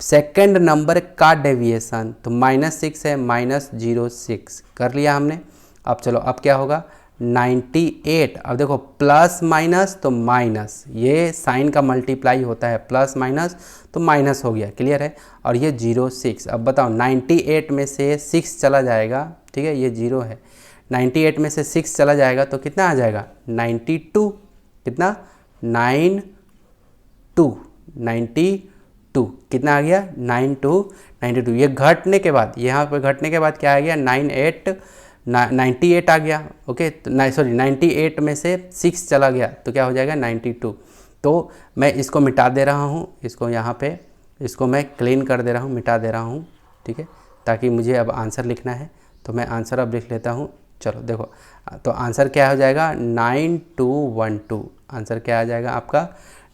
Speaker 1: सेकंड नंबर का डेविएशन, तो -6 है, -06 कर लिया हमने। अब चलो अब क्या होगा 98, अब देखो प्लस माइनस तो माइनस, ये साइन का मल्टीप्लाई होता है, प्लस माइनस तो माइनस हो गया, क्लियर है। और ये 06, अब बताओ 98 में से 6 चला जाएगा, ठीक है, ये 0 है, 98 में से 6 चला जाएगा तो कितना आ जाएगा 92, कितना 92 कितना आ गया 92, ये घटने के बाद, यहाँ पर घटने के बाद क्या आ गया 98 आ गया, ओके। तो 98 में से 6 चला गया तो क्या हो जाएगा 92। तो मैं इसको मिटा दे रहा हूँ, इसको यहाँ पे इसको मैं क्लीन कर दे रहा हूँ, मिटा दे रहा हूँ, ठीक है, ताकि मुझे अब आंसर लिखना है। तो मैं आंसर अब लिख लेता हूँ चलो देखो, तो आंसर क्या हो जाएगा 9212। आंसर क्या आ जाएगा आपका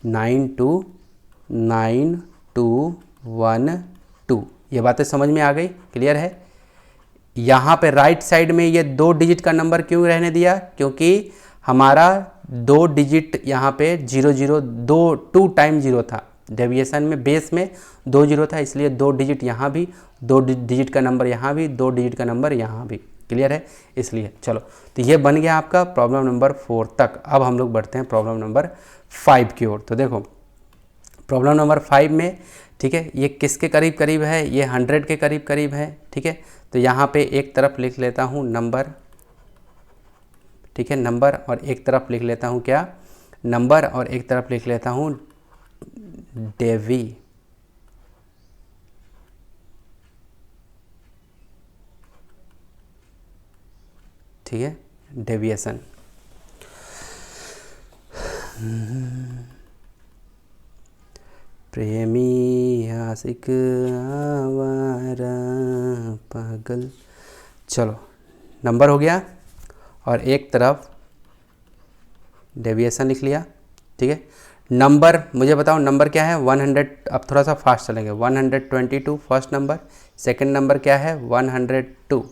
Speaker 1: 9212। ये बातें समझ में आ गई, क्लियर है। यहाँ पे राइट साइड में ये 2 डिजिट का नंबर क्यों रहने दिया, क्योंकि हमारा 2 डिजिट यहाँ पे 00 2 टाइम 0 था। डेविएशन में बेस में 2 0 था, इसलिए 2 डिजिट यहाँ भी, 2 डिजिट का नंबर यहाँ भी, 2 डिजिट का नंबर यहाँ भी, क्लियर है। इसलिए चलो, तो ये बन गया आपका प्रॉब्लम नंबर 4 तक। अब हम लोग बढ़ते हैं प्रॉब्लम नंबर 5 की ओर। तो देखो प्रॉब्लम नंबर 5 में, ठीक है, ये किसके करीब करीब है, ये 100 के करीब करीब है, ठीक है। तो यहाँ पे एक तरफ लिख लेता हूँ नंबर, ठीक है, नंबर, और एक तरफ लिख लेता हूँ क्या, नंबर, और एक तरफ लिख लेता हूँ डेवी, ठीक है, डेविएशन। प्रेमी आशिक आवारा पागल। चलो, नंबर हो गया और एक तरफ डेविएशन लिख लिया, ठीक है। नंबर मुझे बताओ, नंबर क्या है 100। अब थोड़ा सा फास्ट चलेंगे। 122 फर्स्ट नंबर, सेकंड नंबर क्या है 102।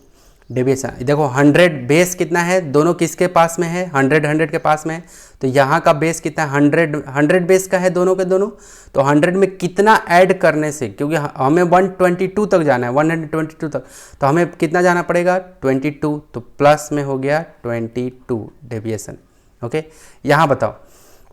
Speaker 1: डेविएशन देखो, 100 बेस कितना है, दोनों किसके पास में है, 100 के पास में है। तो यहाँ का बेस कितना है 100 बेस का है दोनों के दोनों। तो 100 में कितना ऐड करने से, क्योंकि हमें 122 तक जाना है, 122 तक, तो हमें कितना जाना पड़ेगा 22। तो प्लस में हो गया 22 डेविएशन। ओके, यहाँ बताओ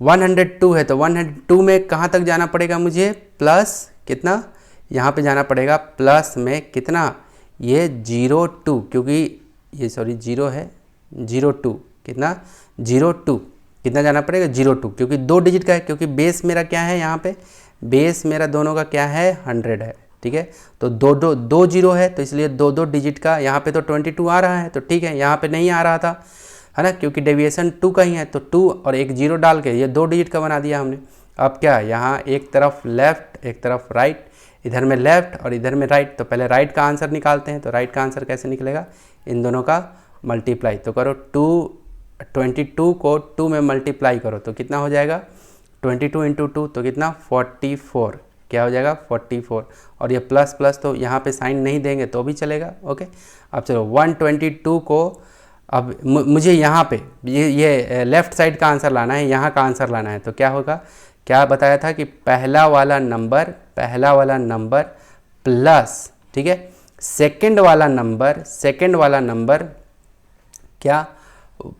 Speaker 1: 102 है, तो 102 में कहाँ तक जाना पड़ेगा मुझे, प्लस कितना, यहाँ पे जाना पड़ेगा प्लस में कितना, ये 02, क्योंकि ये सॉरी 0 है, 02 कितना 02 कितना जाना पड़ेगा 02, क्योंकि 2 डिजिट का है, क्योंकि बेस मेरा क्या है, यहाँ पे बेस मेरा दोनों का क्या है 100 है, ठीक है। तो 2 0 है, तो इसलिए 2 डिजिट का, यहाँ पे तो 22 आ रहा है, तो ठीक है, यहाँ पे नहीं आ रहा था, है ना, क्योंकि डेविएशन 2 का ही है। तो 2 और एक 0 डाल के ये 2 डिजिट का बना दिया हमने। अब क्या, यहाँ एक तरफ लेफ्ट एक तरफ राइट, इधर में लेफ्ट और इधर में राइट। तो पहले राइट का आंसर निकालते हैं। तो राइट का आंसर कैसे निकलेगा, इन दोनों का मल्टीप्लाई। तो करो 22 को 2 में मल्टीप्लाई करो तो कितना हो जाएगा 22 इंटू 2, तो कितना 44, क्या हो जाएगा 44। और ये प्लस प्लस तो यहाँ पे साइन नहीं देंगे तो भी चलेगा। ओके, अब चलो 122 को, अब मुझे यहाँ पे ये लेफ्ट साइड का आंसर लाना है, यहाँ का आंसर लाना है। तो क्या होगा, क्या बताया था कि पहला वाला नंबर प्लस, ठीक है, सेकंड वाला नंबर क्या,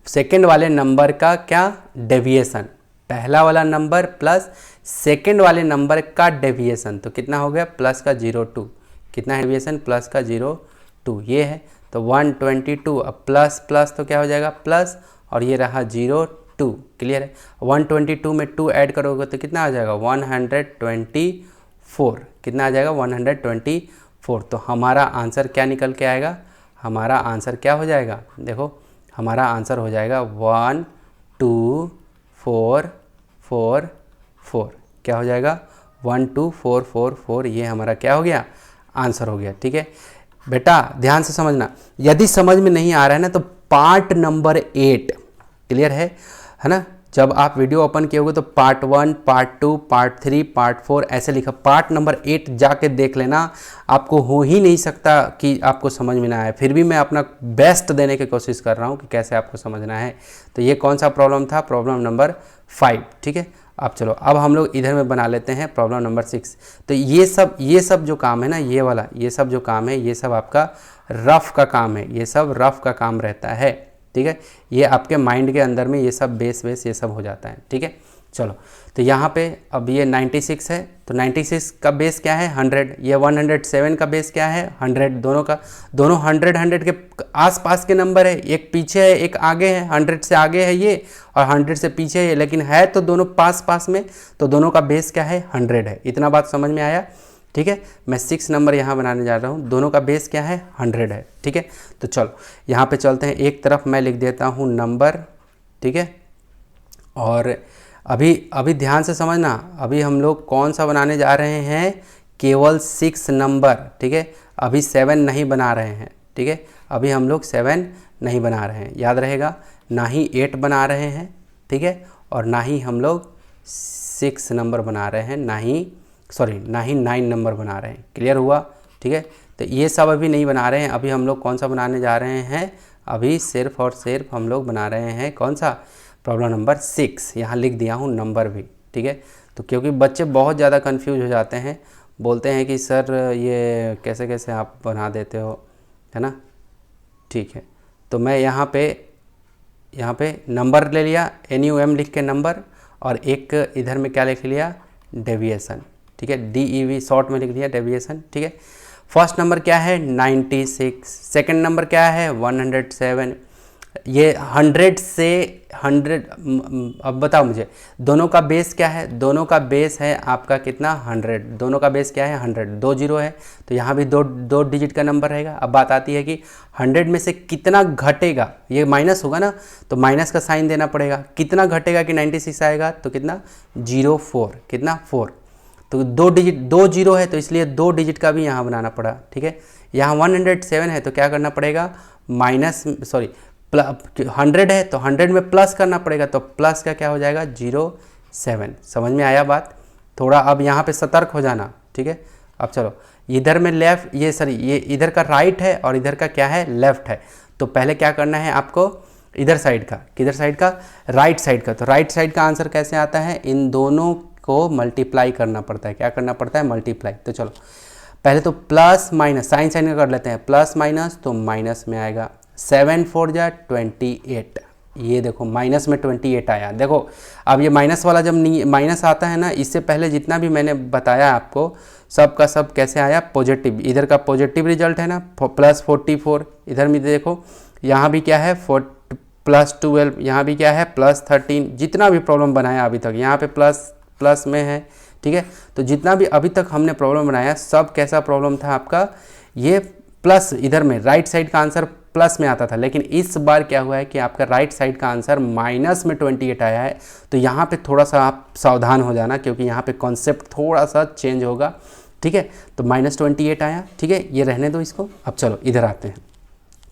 Speaker 1: सेकंड वाले नंबर का क्या डेविएशन, पहला वाला नंबर प्लस सेकंड वाले नंबर का डेविएशन। तो कितना हो गया प्लस का 02, कितना है डेविएशन प्लस का 02, ये है। तो 122, अब प्लस प्लस तो क्या हो जाएगा प्लस, और ये रहा 02, क्लियर है। 122 में 2 ऐड करोगे तो कितना आ जाएगा 124, कितना आ जाएगा 124। तो हमारा आंसर क्या निकल के आएगा, हमारा आंसर क्या हो जाएगा, देखो हमारा आंसर हो जाएगा 12444, क्या हो जाएगा 12444, ये हमारा क्या हो गया आंसर हो गया। ठीक है बेटा, ध्यान से समझना, यदि समझ में नहीं आ रहा है ना तो पार्ट नंबर 8 क्लियर है ना। जब आप वीडियो ओपन किए होगे तो पार्ट 1, पार्ट 2, पार्ट 3, पार्ट 4 ऐसे लिखा, पार्ट नंबर 8 जाके देख लेना, आपको हो ही नहीं सकता कि आपको समझ में ना आए। फिर भी मैं अपना बेस्ट देने की कोशिश कर रहा हूँ कि कैसे आपको समझना है। तो ये कौन सा प्रॉब्लम था, प्रॉब्लम नंबर 5। ठीक है, अब चलो अब हम लोग इधर में बना लेते हैं प्रॉब्लम नंबर 6। तो ये सब जो काम है ना, ये वाला ये सब जो काम है, ये सब आपका रफ का काम है, ये सब रफ का काम रहता है। ठीक है, ये आपके माइंड के अंदर में ये सब बेस ये सब हो जाता है। ठीक है, चलो तो यहाँ पे अब ये 96 है, तो 96 का बेस क्या है 100, ये 107 का बेस क्या है 100, दोनों 100 के आसपास के नंबर है, एक पीछे है एक आगे है, 100 से आगे है ये और 100 से पीछे है, लेकिन है तो दोनों पास पास में, तो दोनों का बेस क्या है 100 है। इतना बात समझ में आया। ठीक है, मैं 6 नंबर यहाँ बनाने जा रहा हूँ, दोनों का बेस क्या है 100 है। ठीक है, तो चलो यहाँ पे चलते हैं, एक तरफ मैं लिख देता हूँ नंबर। ठीक है, और अभी ध्यान से समझना, अभी हम लोग कौन सा बनाने जा रहे हैं, केवल 6 नंबर। ठीक है, अभी 7 नहीं बना रहे हैं। ठीक है, अभी हम लोग 7 नहीं बना रहे हैं, याद रहेगा, ना ही 8 बना रहे हैं, ठीक है, और ना ही हम लोग 6 नंबर बना रहे हैं, ना ही 9 नंबर बना रहे हैं। क्लियर हुआ? ठीक है, तो ये सब अभी नहीं बना रहे हैं। अभी हम लोग कौन सा बनाने जा रहे हैं? अभी सिर्फ और सिर्फ हम लोग बना रहे हैं कौन सा? Problem number 6। यहाँ लिख दिया हूँ नंबर भी, ठीक है। तो क्योंकि बच्चे बहुत ज़्यादा कंफ्यूज हो जाते हैं, बोलते हैं कि सर ये कैसे कैसे आप बना देते हो, है ना। ठीक है, तो मैं यहाँ पे नंबर ले लिया, NUM लिख के नंबर, और एक इधर में क्या लिख लिया? डेविएशन, ठीक है, DEV शॉर्ट में लिख दिया डेविएशन, ठीक है। फर्स्ट नंबर क्या है? 96। सेकंड नंबर क्या है? 107। ये 100 से 100, अब बताओ मुझे दोनों का बेस क्या है? दोनों का बेस है आपका कितना? 100। दोनों का बेस क्या है? 100। 2 जीरो है तो यहाँ भी दो डिजिट का नंबर रहेगा। अब बात आती है कि 100 में से कितना घटेगा, ये माइनस होगा ना, तो माइनस का साइन देना पड़ेगा। कितना घटेगा कि 96 आएगा? तो कितना? 04। कितना? 4। तो 2 डिजिट, 2 जीरो है तो इसलिए 2 डिजिट का भी यहाँ बनाना पड़ा, ठीक है। यहाँ 107 है तो क्या करना पड़ेगा? 100 है तो 100 में प्लस करना पड़ेगा, तो प्लस का क्या हो जाएगा? 07। समझ में आया बात? थोड़ा अब यहाँ पे सतर्क हो जाना, ठीक है। अब चलो, इधर में लेफ्ट, ये इधर का राइट है और इधर का क्या है? लेफ्ट है। तो पहले क्या करना है आपको? इधर साइड का, किधर साइड का? राइट साइड का। तो राइट साइड का आंसर कैसे आता है? इन दोनों को मल्टीप्लाई करना पड़ता है। क्या करना पड़ता है? मल्टीप्लाई। तो चलो पहले तो प्लस माइनस, साइन का कर लेते हैं। प्लस माइनस तो माइनस में आएगा। 7 4 जा 28। ये देखो माइनस में 28 आया। देखो अब ये माइनस वाला जब माइनस आता है ना, इससे पहले जितना भी मैंने बताया आपको सब का सब कैसे आया? पॉजिटिव। इधर का पॉजिटिव रिजल्ट है ना, प्लस 44। इधर में देखो यहाँ भी क्या है? प्लस 12। यहाँ भी क्या है? प्लस 13। जितना भी प्रॉब्लम बनाया अभी तक, यहाँ पे प्लस में है, ठीक है। तो जितना भी अभी तक हमने प्रॉब्लम बनाया सब कैसा प्रॉब्लम था आपका? ये प्लस, इधर में राइट साइड का आंसर प्लस में आता था, लेकिन इस बार क्या हुआ है कि आपका राइट साइड का आंसर माइनस में 28 आया है। तो यहाँ पे थोड़ा सा आप सावधान हो जाना, क्योंकि यहाँ पे कॉन्सेप्ट थोड़ा सा चेंज होगा, ठीक है। तो -28 आया, ठीक है, ये रहने दो इसको। अब चलो इधर आते हैं।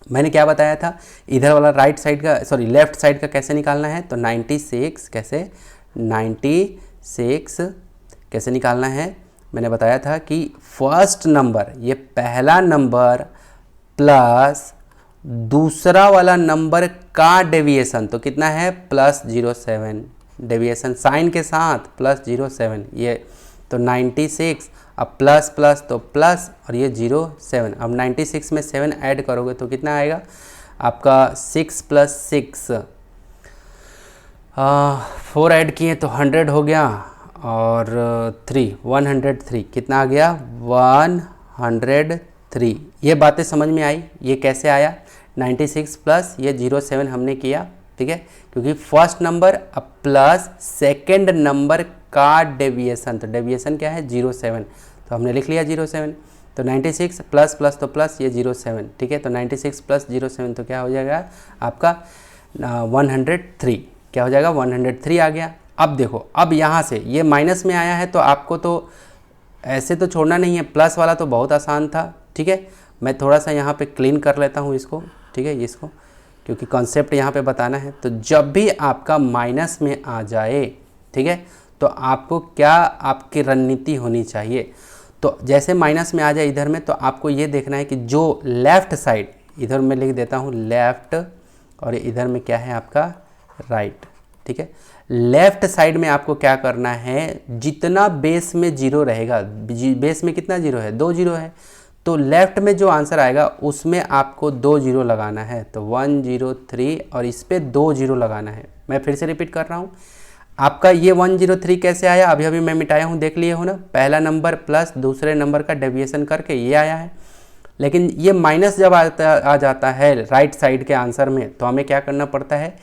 Speaker 1: मैंने क्या बताया था? इधर वाला राइट साइड का, लेफ्ट साइड का कैसे निकालना है? तो 96 कैसे? 96 कैसे निकालना है? मैंने बताया था कि फर्स्ट नंबर, ये पहला नंबर प्लस दूसरा वाला नंबर का डेविएशन, तो कितना है? +07। डेविएशन साइन के साथ +07। ये तो 96, अब प्लस प्लस तो प्लस, और ये 07। अब 96 में 7 ऐड करोगे तो कितना आएगा आपका? 6 + 6, 4 ऐड किए तो 100 हो गया, और 103 कितना आ गया? 103। ये बातें समझ में आई? ये कैसे आया? 96 प्लस ये 07 हमने किया, ठीक है, क्योंकि फर्स्ट नंबर अब प्लस सेकंड नंबर का डेविएशन, तो डेविएशन क्या है? 07, तो हमने लिख लिया 07। तो 96 प्लस प्लस तो प्लस ये 07, ठीक है। तो 96 + 07 तो क्या हो जाएगा आपका? 103। क्या हो जाएगा? 103 आ गया। अब देखो, अब यहाँ से ये माइनस में आया है तो आपको तो ऐसे तो छोड़ना नहीं है। प्लस वाला तो बहुत आसान था, ठीक है। मैं थोड़ा सा यहाँ पे क्लीन कर लेता हूँ इसको, ठीक है, इसको, क्योंकि कॉन्सेप्ट यहाँ पे बताना है। तो जब भी आपका माइनस में आ जाए, ठीक है, तो आपको क्या, आपकी रणनीति होनी चाहिए? तो जैसे माइनस में आ जाए इधर में, तो आपको ये देखना है कि जो लेफ़्ट साइड, इधर मैं लिख देता हूँ लेफ़्ट, और इधर में क्या है आपका? राइट, ठीक है। लेफ्ट साइड में आपको क्या करना है? जितना बेस में जीरो रहेगा, बेस में कितना जीरो है? 2 जीरो है, तो लेफ्ट में जो आंसर आएगा उसमें आपको 2 जीरो लगाना है। तो 103 और इस पर 2 जीरो लगाना है। मैं फिर से रिपीट कर रहा हूँ, आपका ये 103 कैसे आया? अभी अभी मैं मिटाया हूँ, देख लिए हो ना। पहला नंबर प्लस दूसरे नंबर का डेविएशन करके ये आया है। लेकिन ये माइनस जब आ जाता है राइट साइड के आंसर में, तो हमें क्या करना पड़ता है?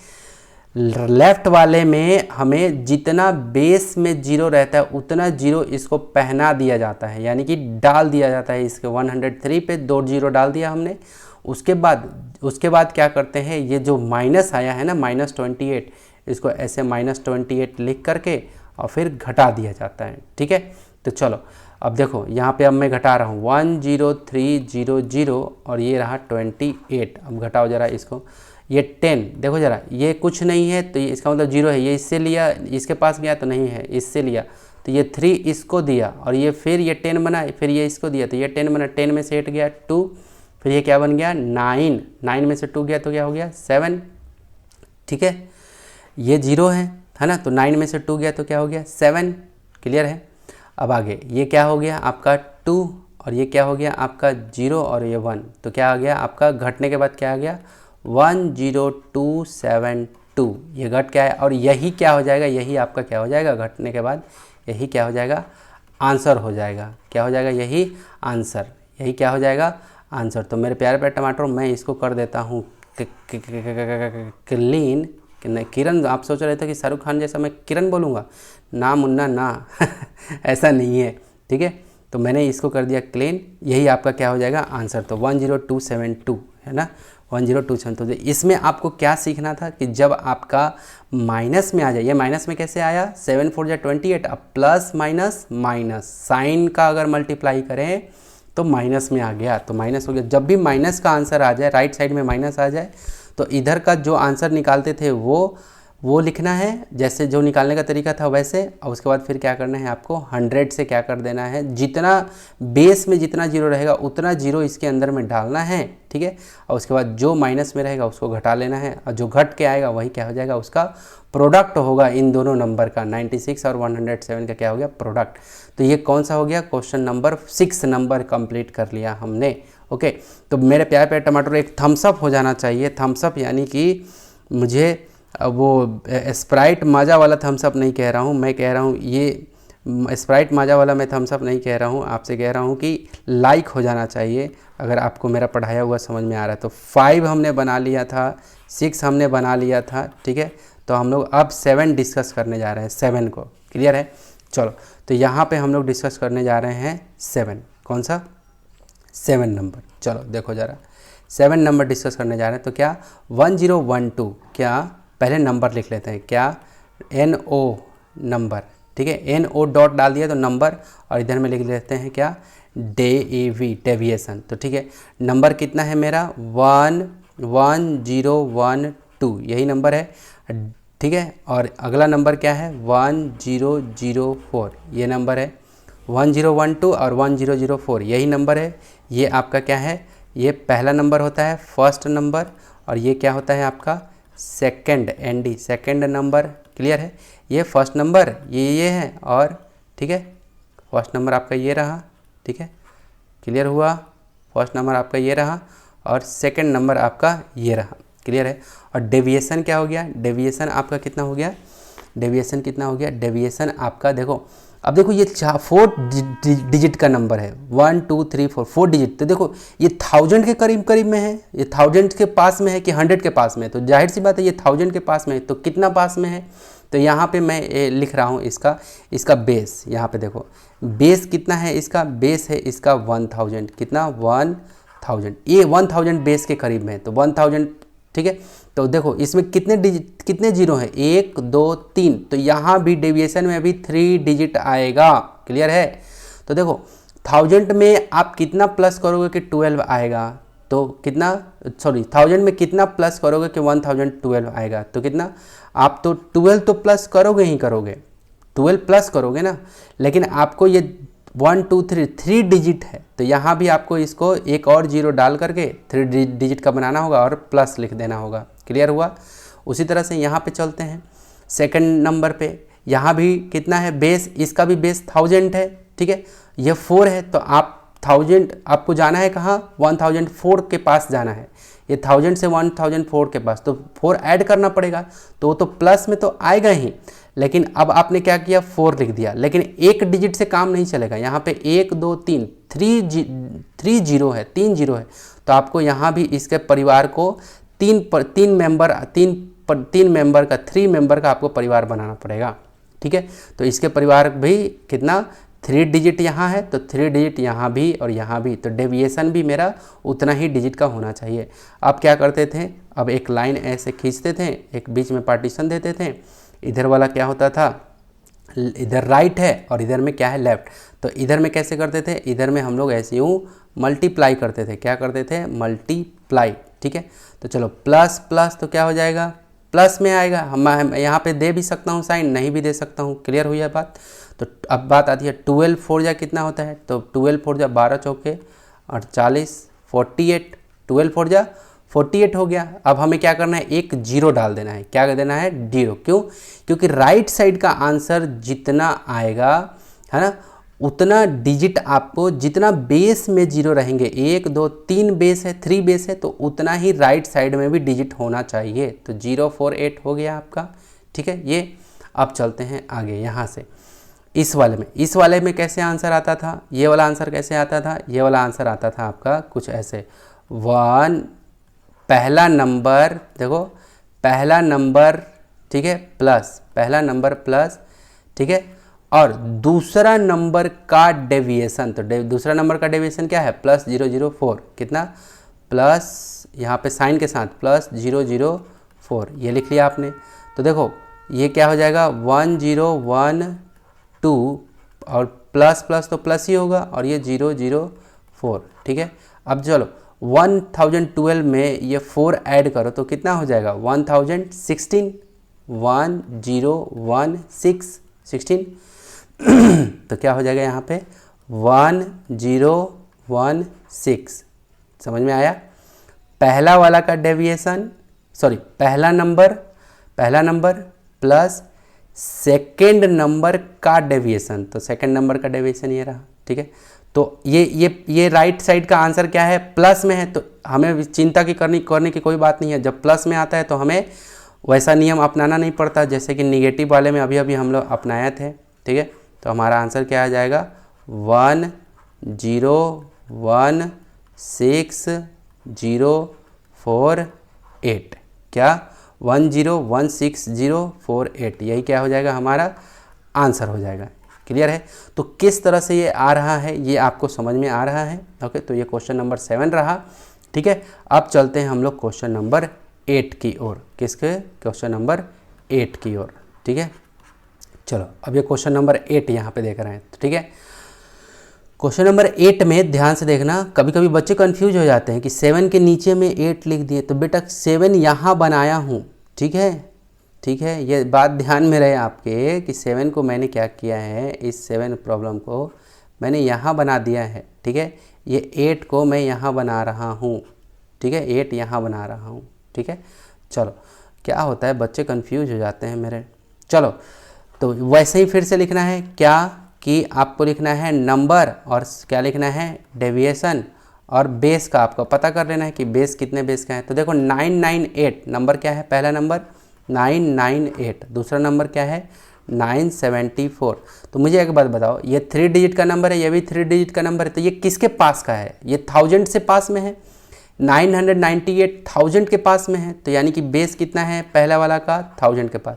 Speaker 1: लेफ्ट वाले में हमें जितना बेस में जीरो रहता है उतना जीरो इसको पहना दिया जाता है, यानी कि डाल दिया जाता है। इसके 103 पे 2 जीरो डाल दिया हमने। उसके बाद क्या करते हैं? ये जो माइनस आया है ना, -28, इसको ऐसे -28 लिख करके और फिर घटा दिया जाता है, ठीक है। तो चलो अब देखो यहाँ पे अब मैं घटा रहा हूँ 10300 और ये रहा 28। अब घटाओ ज़रा इसको, ये 10 देखो ज़रा, ये कुछ नहीं है तो ये इसका मतलब 0 है, ये इससे लिया, इसके पास गया तो नहीं है, इससे लिया तो ये 3 इसको दिया, और ये फिर ये 10 बना, फिर ये इसको दिया तो ये 10 बना, 10 में से 8 गया 2, फिर ये क्या बन गया 9, 9 में से 2 गया तो क्या हो गया 7। ठीक है, ये 0 है ना, तो 9 में से 2 गया तो क्या हो गया 7। क्लियर है। अब आगे ये क्या हो गया आपका 2, और ये क्या हो गया आपका 0 और ये 1, तो क्या आ गया आपका घटने के बाद क्या आ गया 10272। ये घट क्या है, और यही क्या हो जाएगा, यही आपका क्या हो जाएगा घटने के बाद, यही क्या हो जाएगा आंसर हो जाएगा। क्या हो जाएगा, यही आंसर, यही क्या हो जाएगा आंसर। तो मेरे प्यारे प्यारे टमाटर, मैं इसको कर देता हूँ क्लीन। किरण, आप सोच रहे थे कि शाहरुख खान जैसा मैं किरण बोलूँगा, ना मुन्ना ना ऐसा नहीं है। ठीक है, तो मैंने इसको कर दिया क्लीन, यही आपका क्या हो जाएगा आंसर। तो 10272 है ना, 10272। तो इसमें आपको क्या सीखना था कि जब आपका माइनस में आ जाए, ये माइनस में कैसे आया 7 4 जा 28, अब प्लस माइनस माइनस, साइन का अगर मल्टीप्लाई करें तो माइनस में आ गया, तो माइनस हो गया। जब भी माइनस का आंसर आ जाए, राइट साइड में माइनस आ जाए, तो इधर का जो आंसर निकालते थे वो लिखना है, जैसे जो निकालने का तरीका था वैसे, और उसके बाद फिर क्या करना है आपको 100 से क्या कर देना है, जितना बेस में जितना 0 रहेगा उतना 0 इसके अंदर में डालना है। ठीक है, और उसके बाद जो माइनस में रहेगा उसको घटा लेना है, और जो घट के आएगा वही क्या हो जाएगा, उसका प्रोडक्ट होगा इन दोनों नंबर का, 96 और 107 का क्या हो गया प्रोडक्ट। तो ये कौन सा हो गया, क्वेश्चन नंबर 6 नंबर कंप्लीट कर लिया हमने। ओके, तो मेरे प्यारे प्यारे टमाटर एक थम्सअप हो जाना चाहिए। थम्सअप यानी कि मुझे वो स्प्राइट माजा वाला थम्सअप नहीं कह रहा हूँ, मैं कह रहा हूँ ये स्प्राइट माजा वाला मैं थम्सअप नहीं कह रहा हूँ, आपसे कह रहा हूँ कि लाइक हो जाना चाहिए अगर आपको मेरा पढ़ाया हुआ समझ में आ रहा है। तो 5 हमने बना लिया था, 6 हमने बना लिया था। ठीक है, तो हम लोग अब 7 डिस्कस करने जा रहे हैं, 7 को। क्लियर है, चलो तो यहाँ पे हम लोग डिस्कस करने जा रहे हैं 7, कौन सा 7 नंबर। चलो देखो ज़रा, 7 नंबर डिस्कस करने जा रहे हैं। तो क्या 1012, क्या पहले नंबर लिख लेते हैं, क्या NO नंबर। ठीक है, NO डॉट डाल दिया तो नंबर, और इधर में लिख लेते हैं क्या DAV डेविएशन। तो ठीक है, नंबर कितना है मेरा 11012, यही नंबर है। ठीक है, और अगला नंबर क्या है 1004, ये नंबर है। 1012 और 1004 यही नंबर है। ये आपका क्या है, ये पहला नंबर होता है, फर्स्ट नंबर, और ये क्या होता है आपका second, ND second number. Clear है, ये फर्स्ट नंबर ये है, और ठीक है फर्स्ट नंबर आपका ये रहा। ठीक है, क्लियर हुआ, फर्स्ट नंबर आपका ये रहा और सेकंड नंबर आपका ये रहा। क्लियर है, और डेविएशन क्या हो गया, डेविएशन आपका कितना हो गया, डेविएशन कितना हो गया, डेविएशन आपका देखो, अब देखो ये 4 डिजिट का नंबर है, 1 2 3 4 4 डिजिट। तो देखो ये 1000 के करीब करीब में है, ये 1000 के पास में है कि 100 के पास में है, तो जाहिर सी बात है ये 1000 के पास में है। तो कितना पास में है, तो यहाँ पे मैं लिख रहा हूँ इसका बेस। यहाँ पे देखो बेस कितना है, इसका बेस है इसका 1000, कितना 1000, ये 1000 बेस के करीब में है, तो 1000। ठीक है, तो देखो इसमें कितने जीरो हैं, 1 2 3, तो यहाँ भी डेविएशन में अभी 3 डिजिट आएगा। क्लियर है, तो देखो 1000 में आप कितना प्लस करोगे कि 12 आएगा, तो कितना 1000 में कितना प्लस करोगे कि 1012 आएगा, तो कितना आप तो 12 तो प्लस करोगे ही करोगे, 12 प्लस करोगे ना, लेकिन आपको ये 1 2 3 डिजिट है, तो यहाँ भी आपको इसको एक और जीरो डाल करके 3 डिजिट का बनाना होगा और प्लस लिख देना होगा। क्लियर हुआ। उसी तरह से यहाँ पे चलते हैं सेकंड नंबर पे, यहाँ भी कितना है बेस, इसका भी बेस 1000 है। ठीक है, ये 4 है, तो आप 1000 आपको जाना है कहाँ, 1004 के पास जाना है, ये 1000 से 1004 के पास, तो 4 ऐड करना पड़ेगा, तो वो तो प्लस में तो आएगा ही, लेकिन अब आपने क्या किया 4 लिख दिया, लेकिन एक डिजिट से काम नहीं चलेगा। यहाँ पे 1 2 3 3 जीरो है, 3 जीरो है, तो आपको यहाँ भी इसके परिवार को 3 मेंबर का 3 मेंबर का आपको परिवार बनाना पड़ेगा। ठीक है, तो इसके परिवार भी कितना 3 डिजिट यहाँ है, तो 3 डिजिट यहाँ भी और यहाँ भी, तो डेविएशन भी मेरा उतना ही डिजिट का होना चाहिए। आप क्या करते थे, अब एक लाइन ऐसे खींचते थे, एक बीच में पार्टीशन देते थे, इधर वाला क्या होता था इधर राइट है और इधर में क्या है, लेफ्ट। तो इधर में कैसे करते थे, इधर में हम लोग ऐसे यूँ मल्टीप्लाई करते थे, क्या करते थे, मल्टीप्लाई, ठीक है। तो चलो प्लस प्लस तो क्या हो जाएगा, प्लस में आएगा। हम यहाँ पे दे भी सकता हूँ साइन, नहीं भी दे सकता हूँ, क्लियर हुई है बात। तो अब बात आती है 12 4 जा कितना होता है, तो 12 4 जा 12 चौके 48, 48, 12 4 जा 48 हो गया। अब हमें क्या करना है, एक जीरो डाल देना है, क्या देना है, जीरो। क्यों, क्योंकि राइट साइड का आंसर जितना आएगा है ना, उतना डिजिट आपको, जितना बेस में जीरो रहेंगे, 1 2 3 बेस है, 3 बेस है, तो उतना ही राइट साइड में भी डिजिट होना चाहिए। तो 0 4 8 हो गया आपका, ठीक है। ये अब चलते हैं आगे यहाँ से इस वाले में कैसे आंसर आता था, ये वाला आंसर कैसे आता था, ये वाला आंसर आता था आपका कुछ ऐसे, 1 पहला नंबर, देखो पहला नंबर, ठीक है, प्लस पहला नंबर प्लस, ठीक है, और दूसरा नंबर का डेविएशन। तो दूसरा नंबर का डेविएशन क्या है, प्लस 004, कितना, प्लस यहाँ पे साइन के साथ प्लस 004, ये लिख लिया आपने। तो देखो ये क्या हो जाएगा, 1012 और प्लस प्लस तो प्लस ही होगा, और ये 004, ठीक है। अब चलो 1012 में ये 4 ऐड करो तो कितना हो जाएगा, 1016, 1016 तो क्या हो जाएगा यहाँ पे 1016, समझ में आया। पहला वाला का डेविएशन, सॉरी पहला नंबर प्लस सेकेंड नंबर का डेविएशन, तो सेकेंड नंबर का डेविएशन ये रहा, ठीक है। तो ये राइट साइड का आंसर क्या है, प्लस में है, तो हमें चिंता की करने की कोई बात नहीं है। जब प्लस में आता है तो हमें वैसा नियम अपनाना नहीं पड़ता जैसे कि निगेटिव वाले में अभी अभी हम लोग अपनाए थे, ठीक है। तो हमारा आंसर क्या आ जाएगा, 1016,048, क्या 1016,048, यही क्या हो जाएगा, हमारा आंसर हो जाएगा। क्लियर है। तो किस तरह से ये आ रहा है ये आपको समझ में आ रहा है। ओके, तो ये क्वेश्चन नंबर 7 रहा, ठीक है। अब चलते हैं हम लोग क्वेश्चन नंबर 8 की ओर, किसके, क्वेश्चन नंबर 8 की ओर, ठीक है। चलो अब ये क्वेश्चन नंबर 8 यहाँ पे देख रहे हैं, ठीक है। क्वेश्चन नंबर 8 में ध्यान से देखना, कभी कभी बच्चे कंफ्यूज हो जाते हैं कि 7 के नीचे में 8 लिख दिए, तो बेटा 7 यहाँ बनाया हूँ, ठीक है, ठीक है। ये बात ध्यान में रहे आपके कि 7 को मैंने क्या किया है, इस 7 प्रॉब्लम को मैंने यहाँ बना दिया है, ठीक है। ये 8 को मैं यहाँ बना रहा हूँ, ठीक है, 8 यहाँ बना रहा हूँ, ठीक है। चलो क्या होता है, बच्चे कंफ्यूज हो जाते हैं मेरे। चलो तो वैसे ही फिर से लिखना है क्या, कि आपको लिखना है नंबर और क्या लिखना है, डेविएशन, और बेस का आपको पता कर लेना है कि बेस कितने बेस का है। तो देखो 998 नंबर क्या है, पहला नंबर 998, दूसरा नंबर क्या है 974। तो मुझे एक बात बताओ, ये 3 डिजिट का नंबर है, ये भी 3 डिजिट का नंबर है, तो ये किसके पास का है, ये 1000 से पास में है, 998 1000 के पास में है, तो यानी कि बेस कितना है, पहला वाला का 1000 के पास,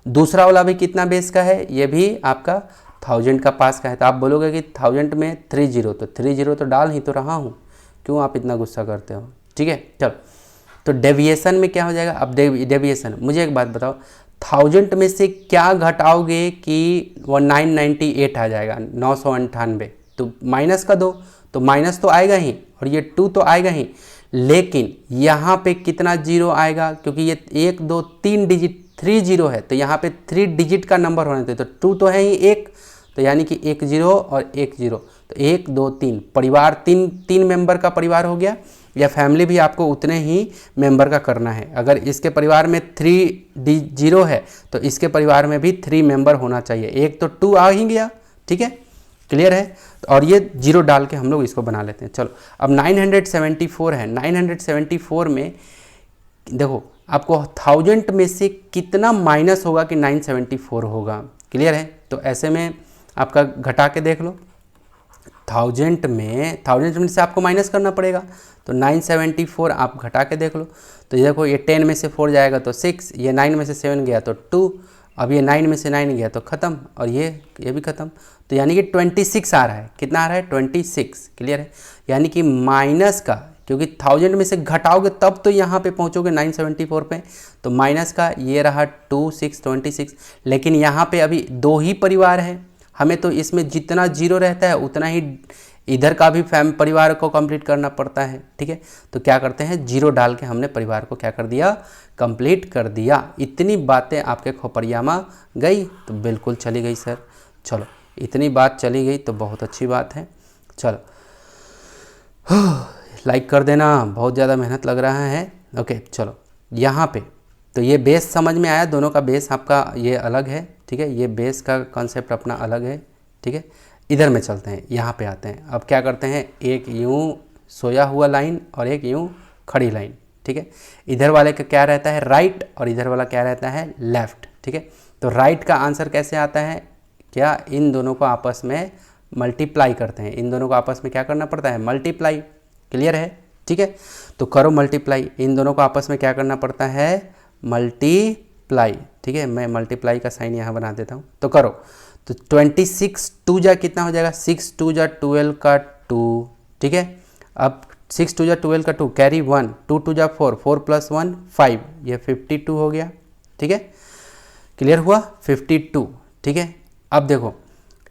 Speaker 1: दूसरा वाला भी कितना बेस का है, ये भी आपका 1000 का पास का है। तो आप बोलोगे कि 1000 में 30, तो 30 तो डाल ही तो रहा हूँ, क्यों आप इतना गुस्सा करते हो, ठीक है। चलो तो डेविएशन में क्या हो जाएगा, अब डेविएशन, मुझे एक बात बताओ, 1000 में से क्या घटाओगे कि वो 998 आ जाएगा, 998, तो माइनस का दो, तो माइनस तो आएगा ही, और ये 2 तो आएगा ही, लेकिन यहाँ पे कितना जीरो आएगा, क्योंकि ये 1 2 3 डिजिट 3 0 है, तो यहाँ पे 3 डिजिट का नंबर होना चाहिए, तो 2 तो है ही 1, तो यानी कि 1 0 और 1 0, तो 1 2 3 परिवार, तीन मेंबर का परिवार हो गया, या फैमिली भी आपको उतने ही मेंबर का करना है। अगर इसके परिवार में 3 0 है तो इसके परिवार में भी 3 मेंबर होना चाहिए, एक तो 2 आ ही गया, ठीक है, क्लियर है। और ये 0 डाल के हम लोग इसको बना लेते हैं। चलो अब 974 है, 974 में देखो आपको 1000 में से कितना माइनस होगा कि 974 होगा, क्लियर है। तो ऐसे में आपका घटा के देख लो, 1000 में से आपको माइनस करना पड़ेगा, तो 974 आप घटा के देख लो, तो ये देखो ये 10 में से 4 जाएगा तो 6, ये 9 में से 7 गया तो 2, अब ये 9 में से 9 गया तो ख़त्म, और ये भी ख़त्म, तो यानी कि 26 आ रहा है, कितना आ रहा है 26, क्लियर है। यानी कि माइनस का, क्योंकि 1000 में से घटाओगे तब तो यहाँ पे पहुँचोगे 974 पे। तो माइनस का ये रहा 2626, लेकिन यहाँ पे अभी 2 ही परिवार है, हमें तो इसमें जितना जीरो रहता है उतना ही इधर का भी परिवार को कंप्लीट करना पड़ता है, ठीक है। तो क्या करते हैं, जीरो डाल के हमने परिवार को क्या कर दिया, कंप्लीट कर दिया। इतनी बातें आपके खोपड़िया में गई तो बिल्कुल चली गई सर। चलो इतनी बात चली गई तो बहुत अच्छी बात है। चलो लाइक कर देना, बहुत ज़्यादा मेहनत लग रहा है। ओके चलो यहाँ पे तो ये बेस समझ में आया, दोनों का बेस आपका ये अलग है, ठीक है। ये बेस का कॉन्सेप्ट अपना अलग है, ठीक है। इधर में चलते हैं, यहाँ पे आते हैं। अब क्या करते हैं, एक यूँ सोया हुआ लाइन और एक यूँ खड़ी लाइन, ठीक है। इधर वाले का क्या रहता है, राइट, और इधर वाला क्या रहता है, लेफ़्ट, ठीक है। तो राइट का आंसर कैसे आता है, क्या इन दोनों को आपस में मल्टीप्लाई करते हैं, इन दोनों को आपस में क्या करना पड़ता है, मल्टीप्लाई। क्लियर है, ठीक है। तो करो मल्टीप्लाई, इन दोनों को आपस में क्या करना पड़ता है, मल्टीप्लाई, ठीक है। मैं मल्टीप्लाई का साइन यहाँ बना देता हूँ, तो करो। तो 26 2 जा कितना हो जाएगा, 6 2 जा 12 का 2, ठीक है। अब 6 2 जा 12 का 2 कैरी 1, 2 2 जा 4, 4 + 1 5, ये 52 हो गया, ठीक है। क्लियर हुआ, 52, ठीक है। अब देखो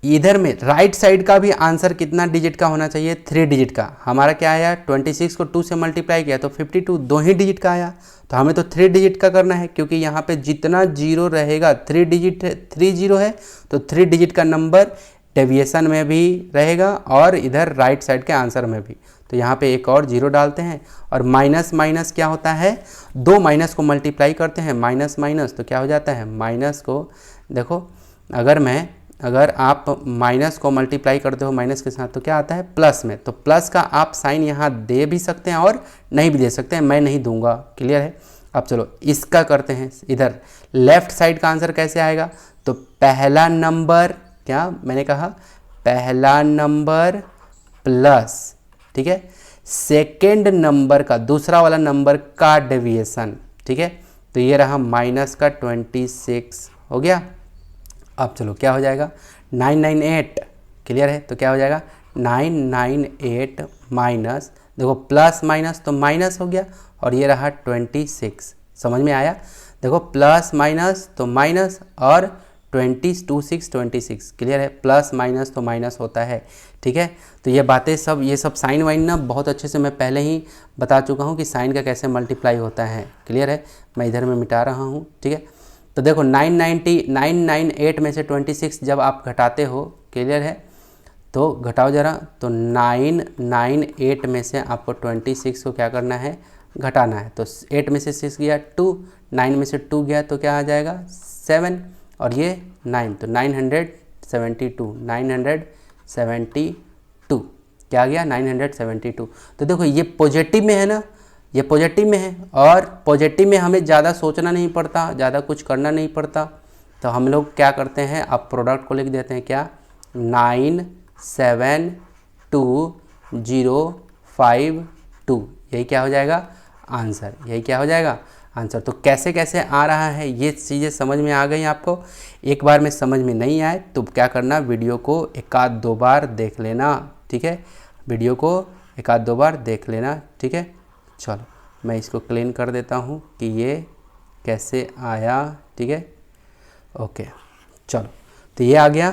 Speaker 1: इधर में राइट साइड का भी आंसर कितना डिजिट का होना चाहिए, 3 डिजिट का। हमारा क्या आया, 26 को 2 से मल्टीप्लाई किया तो 52 2 ही डिजिट का आया। तो हमें तो 3 डिजिट का करना है, क्योंकि यहाँ पे जितना जीरो रहेगा 3 डिजिट है, 3 जीरो है तो 3 डिजिट का नंबर डेविएशन में भी रहेगा और इधर राइट साइड के आंसर में भी। तो यहाँ पे एक और जीरो डालते हैं, और माइनस माइनस क्या होता है, 2 माइनस को मल्टीप्लाई करते हैं, माइनस माइनस तो क्या हो जाता है, माइनस को देखो अगर आप माइनस को मल्टीप्लाई करते हो माइनस के साथ तो क्या आता है, प्लस में। तो प्लस का आप साइन यहाँ दे भी सकते हैं और नहीं भी दे सकते हैं, मैं नहीं दूंगा। क्लियर है। अब चलो इसका करते हैं, इधर लेफ्ट साइड का आंसर कैसे आएगा, तो पहला नंबर, क्या मैंने कहा, पहला नंबर प्लस, ठीक है, सेकेंड नंबर का, दूसरा वाला नंबर का डेविएशन, ठीक है। तो ये रहा माइनस का 26 हो गया। अब चलो क्या हो जाएगा, 998। क्लियर है, तो क्या हो जाएगा 998 माइनस, देखो प्लस माइनस तो माइनस हो गया, और ये रहा 26। समझ में आया, देखो प्लस माइनस तो माइनस और 26 क्लियर है, प्लस माइनस तो माइनस होता है, ठीक है। तो ये बातें सब, ये सब साइन वाइन ना बहुत अच्छे से मैं पहले ही बता चुका हूँ कि साइन का कैसे मल्टीप्लाई होता है। क्लियर है, मैं इधर में मिटा रहा हूँ, ठीक है। तो देखो 998 में से 26 जब आप घटाते हो, क्लियर है, तो घटाओ ज़रा, तो 998 में से आपको 26 को क्या करना है, घटाना है। तो 8 में से 6 गया 2, 9 में से 2 गया तो क्या आ जाएगा 7, और ये 9, तो 972 क्या आ गया 972। तो देखो ये पॉजिटिव में है ना, ये पॉजिटिव में है, और पॉजिटिव में हमें ज़्यादा सोचना नहीं पड़ता, ज़्यादा कुछ करना नहीं पड़ता। तो हम लोग क्या करते हैं, अब प्रोडक्ट को लिख देते हैं, क्या 97205 यही क्या हो जाएगा आंसर, यही क्या हो जाएगा आंसर। तो कैसे कैसे आ रहा है ये चीज़ें समझ में आ गई आपको। एक बार में समझ में नहीं आए तो क्या करना, वीडियो को 1-2 बार देख लेना, ठीक है। वीडियो को 1-2 बार देख लेना, ठीक है। चलो मैं इसको क्लीन कर देता हूँ कि ये कैसे आया, ठीक है। ओके चलो, तो ये आ गया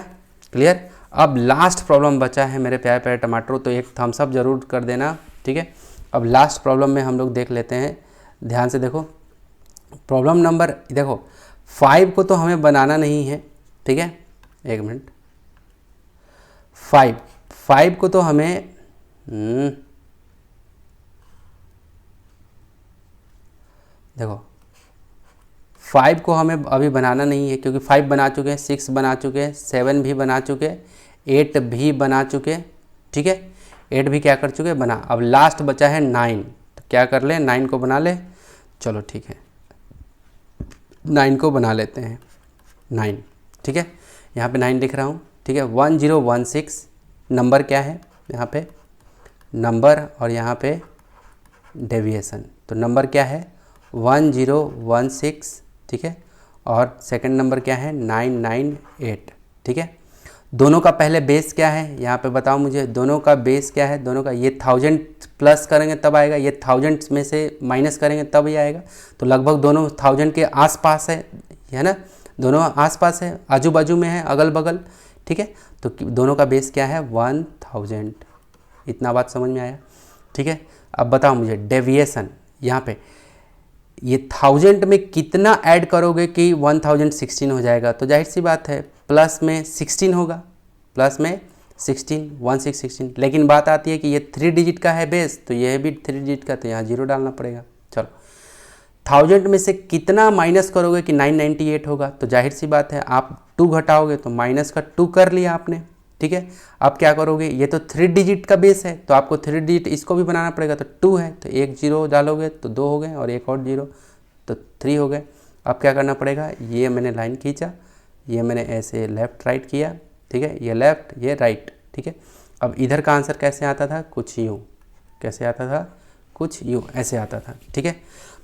Speaker 1: क्लियर। अब लास्ट प्रॉब्लम बचा है मेरे प्यारे प्यारे टमाटरों, तो एक थम्स अप ज़रूर कर देना, ठीक है। अब लास्ट प्रॉब्लम में हम लोग देख लेते हैं, ध्यान से देखो। प्रॉब्लम नंबर देखो 5 को तो हमें बनाना नहीं है, ठीक है, एक मिनट। 5 को तो हमें देखो 5 को हमें अभी बनाना नहीं है, क्योंकि 5 बना चुके हैं, 6 बना चुके हैं, 7 भी बना चुके, 8 भी बना चुके, ठीक है। 8 भी क्या कर चुके बना। अब लास्ट बचा है 9, तो क्या कर ले, 9 को बना ले। चलो ठीक है, 9 को बना लेते हैं, 9, ठीक है। यहाँ पे 9 लिख रहा हूँ, ठीक है। 1016 नंबर क्या है, यहाँ पे नंबर और यहाँ पे डेविएशन। तो नंबर क्या है 1016, ठीक है, और सेकंड नंबर क्या है 998, ठीक है। दोनों का पहले बेस क्या है यहाँ पे बताओ मुझे, दोनों का बेस क्या है, दोनों का, ये 1000 प्लस करेंगे तब आएगा, ये 1000 में से माइनस करेंगे तब ही आएगा। तो लगभग दोनों 1000 के आसपास है ना, दोनों आसपास है, आजू बाजू में है, अगल बगल, ठीक है। तो दोनों का बेस क्या है 1000। इतना बात समझ में आया, ठीक है। अब बताओ मुझे डेविएशन, यहाँ पे ये 1000 में कितना ऐड करोगे कि 1016 हो जाएगा। तो जाहिर सी बात है प्लस में 16 होगा, प्लस में 16, 1616। लेकिन बात आती है कि ये 3 डिजिट का है बेस, तो यह भी 3 डिजिट का, तो यहाँ 0 डालना पड़ेगा। चलो 1000 में से कितना माइनस करोगे कि 998 होगा। तो जाहिर सी बात है आप 2 घटाओगे तो माइनस का 2 कर लिया आपने, ठीक है। अब क्या करोगे, ये तो 3 डिजिट का बेस है तो आपको 3 डिजिट इसको भी बनाना पड़ेगा। तो 2 है तो एक 0 डालोगे तो 2 हो गए, और एक और 0 तो 3 हो गए। अब क्या करना पड़ेगा, ये मैंने लाइन खींचा, ये मैंने ऐसे लेफ़्ट राइट किया, ठीक है, ये लेफ़्ट ये राइट, ठीक है। अब इधर का आंसर कैसे आता था, कुछ यूँ, कैसे आता था, कुछ यूँ ऐसे आता था, ठीक है।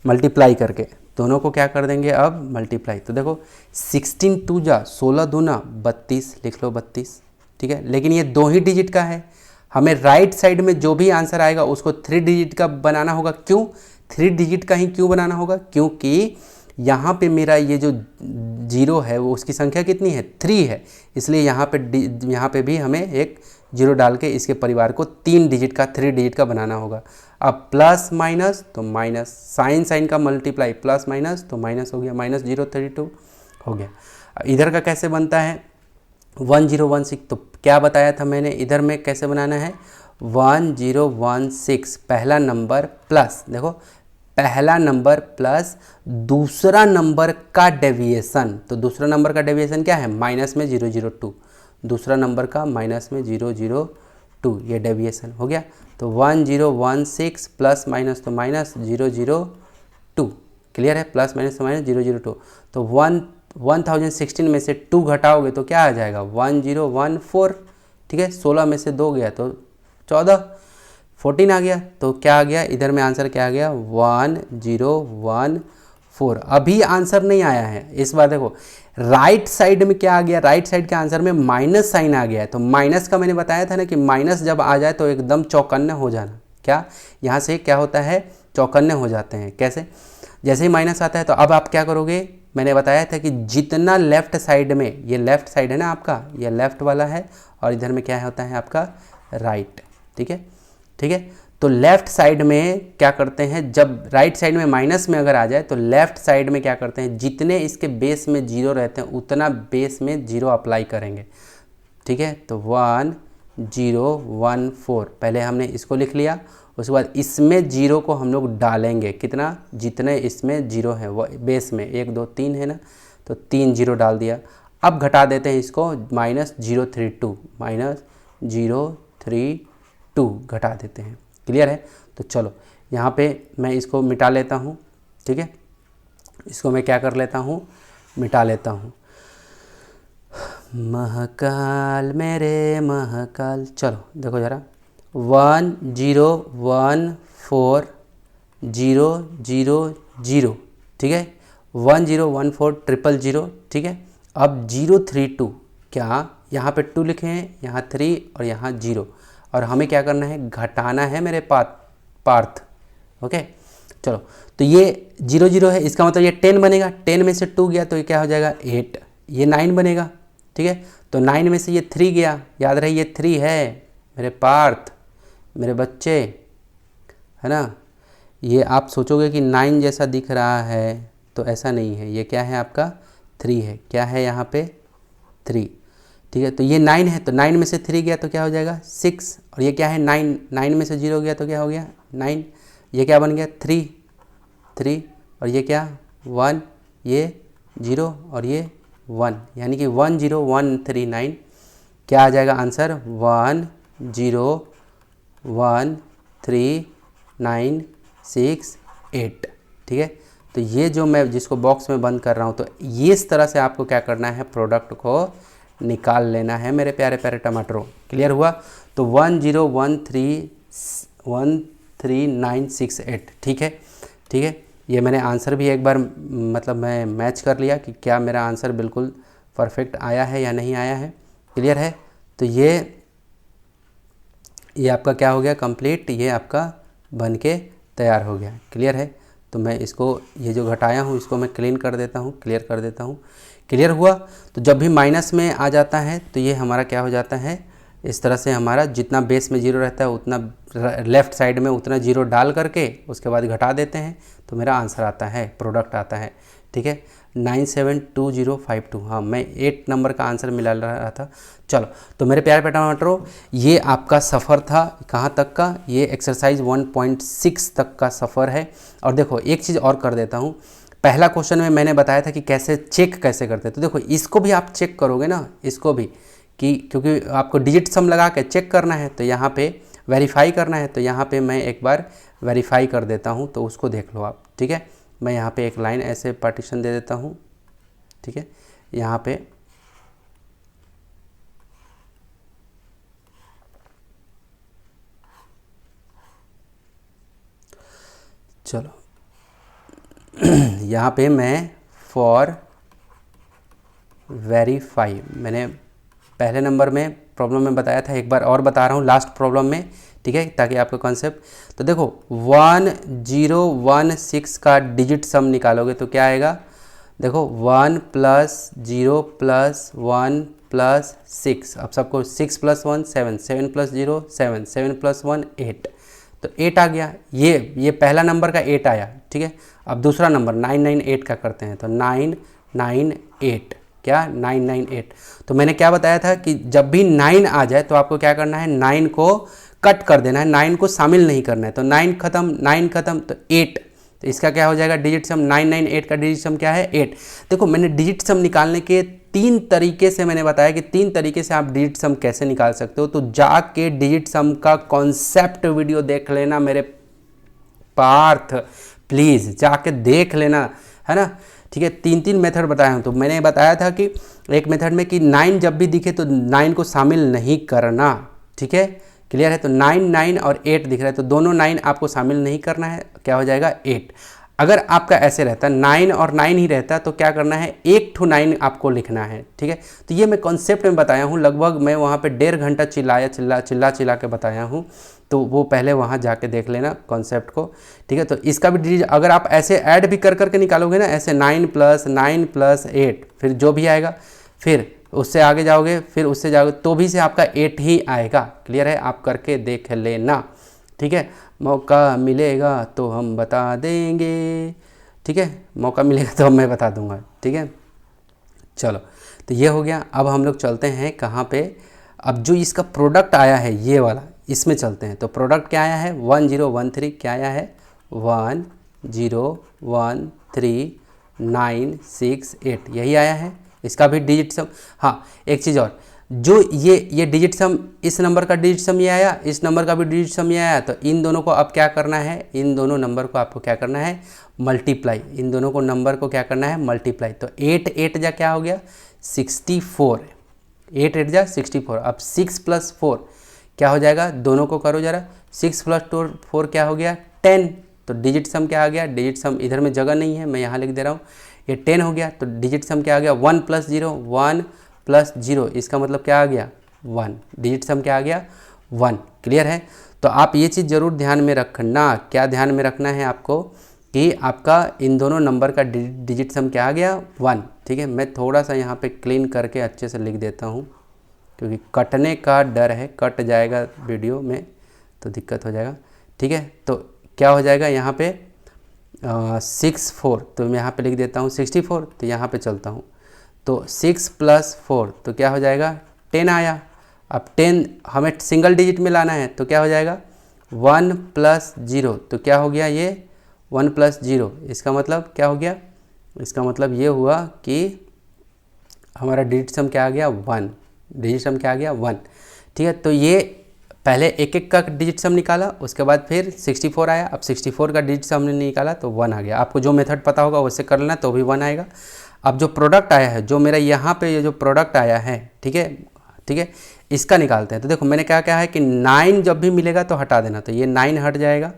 Speaker 1: मल्टीप्लाई करके दोनों को क्या कर देंगे अब मल्टीप्लाई। तो देखो 16 2 जा 16 दूना 32, लिख लो 32, ठीक है। लेकिन ये 2 ही डिजिट का है, हमें राइट साइड में जो भी आंसर आएगा उसको 3 डिजिट का बनाना होगा। क्यों 3 डिजिट का ही क्यों बनाना होगा, क्योंकि यहाँ पे मेरा ये जो 0 है वो उसकी संख्या कितनी है 3 है, इसलिए यहाँ पे भी हमें एक 0 डाल के इसके परिवार को 3 डिजिट का 3 डिजिट का बनाना होगा। अब प्लस माइनस तो माइनस, साइन साइन का मल्टीप्लाई, प्लस माइनस तो माइनस हो गया, -032 हो गया। इधर का कैसे बनता है 1016, तो क्या बताया था मैंने, इधर में कैसे बनाना है 1016 पहला नंबर प्लस, देखो पहला नंबर प्लस दूसरा नंबर का डेविएशन। तो दूसरा नंबर का डेविएशन क्या है, माइनस में 002, दूसरा नंबर का माइनस में 002, ये डेविएशन हो गया। तो 1016 प्लस माइनस तो माइनस 002, क्लियर है, प्लस माइनस तो माइनस 002। तो 1016 में से 2 घटाओगे तो क्या आ जाएगा 1014, ठीक है। 16 में से 2 गया तो 14 आ गया। तो क्या आ गया इधर में आंसर, क्या आ गया 1014। अभी आंसर नहीं आया है, इस बार देखो राइट साइड में क्या आ गया, राइट साइड के आंसर में माइनस साइन आ गया है। तो माइनस का मैंने बताया था ना कि माइनस जब आ जाए तो एकदम चौकन्ने हो जाना, क्या यहाँ से क्या होता है चौकन्ने हो जाते हैं। कैसे, जैसे ही माइनस आता है तो अब आप क्या करोगे, मैंने बताया था कि जितना लेफ्ट साइड में, ये लेफ्ट साइड है ना आपका, ये लेफ्ट वाला है, और इधर में क्या होता है आपका राइट, ठीक है, ठीक है। तो लेफ्ट साइड में क्या करते हैं, जब राइट साइड में माइनस में अगर आ जाए तो लेफ्ट साइड में क्या करते हैं, जितने इसके बेस में 0 रहते हैं उतना बेस में 0 अप्लाई करेंगे, ठीक है। तो 1014 पहले हमने इसको लिख लिया, उसके बाद इसमें 0 को हम लोग डालेंगे, कितना, जितने इसमें 0 है वो बेस में 1 2 3 है ना, तो 3 0 डाल दिया। अब घटा देते हैं इसको -032, -032 घटा देते हैं, क्लियर है। तो चलो यहाँ पे मैं इसको मिटा लेता हूँ, ठीक है, इसको मैं क्या कर लेता हूँ, मिटा लेता हूँ। महाकाल मेरे महाकाल, चलो देखो ज़रा 1014 ठीक है, 1014 ठीक है। अब 032, क्या यहाँ पे 2 लिखे हैं, यहाँ 3 और यहाँ 0, और हमें क्या करना है घटाना है मेरे पार्थ, ओके। चलो तो ये 0 है, इसका मतलब ये 10 बनेगा, 10 में से 2 गया तो ये क्या हो जाएगा 8, ये 9 बनेगा, ठीक है। तो 9 में से ये 3 गया, याद रहे ये 3 है मेरे पार्थ, मेरे बच्चे, है ना। ये आप सोचोगे कि 9 जैसा दिख रहा है, तो ऐसा नहीं है, ये क्या है आपका 3 है, क्या है यहाँ पे 3, ठीक है। तो ये 9 है, तो 9 में से 3 गया तो क्या हो जाएगा 6, और ये क्या है 9, 9 में से 0 गया तो क्या हो गया 9, ये क्या बन गया 3, और ये क्या 1, ये 0 और ये 1, यानी कि 10139, क्या आ जाएगा आंसर 101396 ठीक है। तो ये जो मैं जिसको बॉक्स में बंद कर रहा हूँ, तो ये इस तरह से आपको क्या करना है, प्रोडक्ट को निकाल लेना है मेरे प्यारे प्यारे टमाटरों, क्लियर हुआ। तो 101396 ठीक है, ठीक है। ये मैंने आंसर भी एक बार मतलब मैं मैच कर लिया कि क्या मेरा आंसर बिल्कुल परफेक्ट आया है या नहीं आया है, क्लियर है। तो ये आपका क्या हो गया कंप्लीट, ये आपका बन के तैयार हो गया। क्लियर है। तो मैं इसको ये जो घटाया हूँ इसको मैं क्लीन कर देता हूँ, क्लियर कर देता हूँ। क्लियर हुआ। तो जब भी माइनस में आ जाता है तो ये हमारा क्या हो जाता है, इस तरह से हमारा जितना बेस में जीरो रहता है उतना लेफ़्ट साइड में उतना जीरो डाल करके उसके बाद घटा देते हैं तो मेरा आंसर आता है, प्रोडक्ट आता है। ठीक है, 972052। हाँ, मैं 8 नंबर का आंसर मिला रहा था। चलो, तो मेरे प्यारे टमाटरों, ये आपका सफ़र था कहाँ तक का, ये एक्सरसाइज 1.6 तक का सफ़र है। और देखो एक चीज़ और कर देता हूँ, पहला क्वेश्चन में मैंने बताया था कि कैसे चेक कैसे करते हैं, तो देखो इसको भी आप चेक करोगे ना, इसको भी कि क्योंकि आपको डिजिट सम लगा के चेक करना है तो यहाँ पे वेरीफाई करना है, तो यहाँ पे मैं एक बार वेरीफाई कर देता हूँ तो उसको देख लो आप। ठीक है, मैं यहाँ पे एक लाइन ऐसे पार्टीशन दे देता हूँ। ठीक है, यहाँ पे चलो यहाँ पे मैं फॉर वेरीफाई मैंने पहले नंबर में प्रॉब्लम में बताया था, एक बार और बता रहा हूँ लास्ट प्रॉब्लम में। ठीक है, ताकि आपका कॉन्सेप्ट, तो देखो 1016 का डिजिट सम निकालोगे तो क्या आएगा, देखो 1 + 0 + 1 + 6, अब सबको 6 + 1 7, 7 + 0 7, 7 + 1 8, तो 8 आ गया। ये पहला नंबर का 8 आया। ठीक है, अब दूसरा नंबर 998 का करते हैं, तो 998 क्या 998। तो मैंने क्या बताया था कि जब भी 9 आ जाए तो आपको क्या करना है, 9 को कट कर देना है, 9 को शामिल नहीं करना है। तो 9 खत्म, 9 खत्म, तो 8, तो इसका क्या हो जाएगा डिजिट सम, 998 का डिजिट सम क्या है 8। देखो मैंने डिजिट सम निकालने के 3 तरीके से मैंने बताया कि 3 तरीके से आप डिजिट सम कैसे निकाल सकते हो, तो जाके डिजिट सम का कॉन्सेप्ट वीडियो देख लेना मेरे पार्थ, प्लीज़ जाके देख लेना, है ना। ठीक है, 3 मेथड बताया हूँ। तो मैंने बताया था कि एक मेथड में कि 9 जब भी दिखे तो 9 को शामिल नहीं करना। ठीक है, क्लियर है। तो 9 9 और 8 दिख रहा है तो दोनों 9 आपको शामिल नहीं करना है, क्या हो जाएगा 8। अगर आपका ऐसे रहता 9 और 9 ही रहता तो क्या करना है, 1 to 9 आपको लिखना है। ठीक है, तो ये मैं कॉन्सेप्ट में बताया हूँ, लगभग मैं वहाँ पे 1.5 घंटा चिल्ला के बताया हूँ, तो वो पहले वहाँ जाके देख लेना कॉन्सेप्ट को। ठीक है, तो इसका भी डिजिट अगर आप ऐसे ऐड भी कर करके निकालोगे ना, ऐसे 9 + 9 + 8, फिर जो भी आएगा, फिर उससे आगे जाओगे, फिर उससे जाओगे तो भी से आपका 8 ही आएगा। क्लियर है, आप करके देख लेना। ठीक है, मौका मिलेगा तो हम बता देंगे। ठीक है, मौका मिलेगा तो मैं बता दूंगा। ठीक है, चलो तो ये हो गया। अब हम लोग चलते हैं कहाँ पे, अब जो इसका प्रोडक्ट आया है ये वाला, इसमें चलते हैं। तो प्रोडक्ट क्या आया है 1013, क्या आया है 101396 यही आया है, इसका भी डिजिट सम। हाँ, एक चीज़ और, जो ये डिजिट सम, इस नंबर का डिजिट सम ये आया, इस नंबर का भी डिजिट सम ये आया, तो इन दोनों को अब क्या करना है, इन दोनों नंबर को आपको क्या करना है मल्टीप्लाई, इन दोनों को नंबर को क्या करना है मल्टीप्लाई। तो 8 8 जा क्या हो गया 64, 8 8 जा 64। अब 6 + 4 क्या हो जाएगा, दोनों को करो जरा, 6 + 4 क्या हो गया 10। तो डिजिट सम क्या आ गया, डिजिट सम इधर में जगह नहीं है मैं यहाँ लिख दे रहा हूँ, ये 10 हो गया। तो डिजिट सम क्या आ गया 1 + 0, 1 + 0, इसका मतलब क्या आ गया 1, डिजिट सम क्या आ गया 1। क्लियर है। तो आप ये चीज़ ज़रूर ध्यान में रखना, क्या ध्यान में रखना है आपको कि आपका इन दोनों नंबर का डिजिट सम क्या आ गया 1। ठीक है, मैं थोड़ा सा यहाँ पे क्लीन करके अच्छे से लिख देता हूँ क्योंकि कटने का डर है, कट जाएगा वीडियो में तो दिक्कत हो जाएगा। ठीक है, तो क्या हो जाएगा यहाँ पे 64, तो मैं यहाँ पे लिख देता हूँ 64। तो यहाँ पे चलता हूँ, तो 6 + 4 तो क्या हो जाएगा 10 आया। अब 10 हमें सिंगल डिजिट में लाना है तो क्या हो जाएगा 1 + 0, तो क्या हो गया ये 1 + 0, इसका मतलब क्या हो गया, इसका मतलब ये हुआ कि हमारा डिजिट सम क्या आ गया 1, डिजिट सम क्या आ गया 1। ठीक है, तो ये पहले एक एक का डिजिट सम निकाला, उसके बाद फिर 64 आया। अब 64 का डिजिट सम हमने निकाला तो 1 आ गया। आपको जो मेथड पता होगा उससे कर लेना तो भी 1 आएगा। अब जो प्रोडक्ट आया है, जो मेरा यहाँ पे ये जो प्रोडक्ट आया है, ठीक है, ठीक है, इसका निकालते हैं। तो देखो मैंने क्या है कि 9 जब भी मिलेगा तो हटा देना, तो ये 9 हट जाएगा।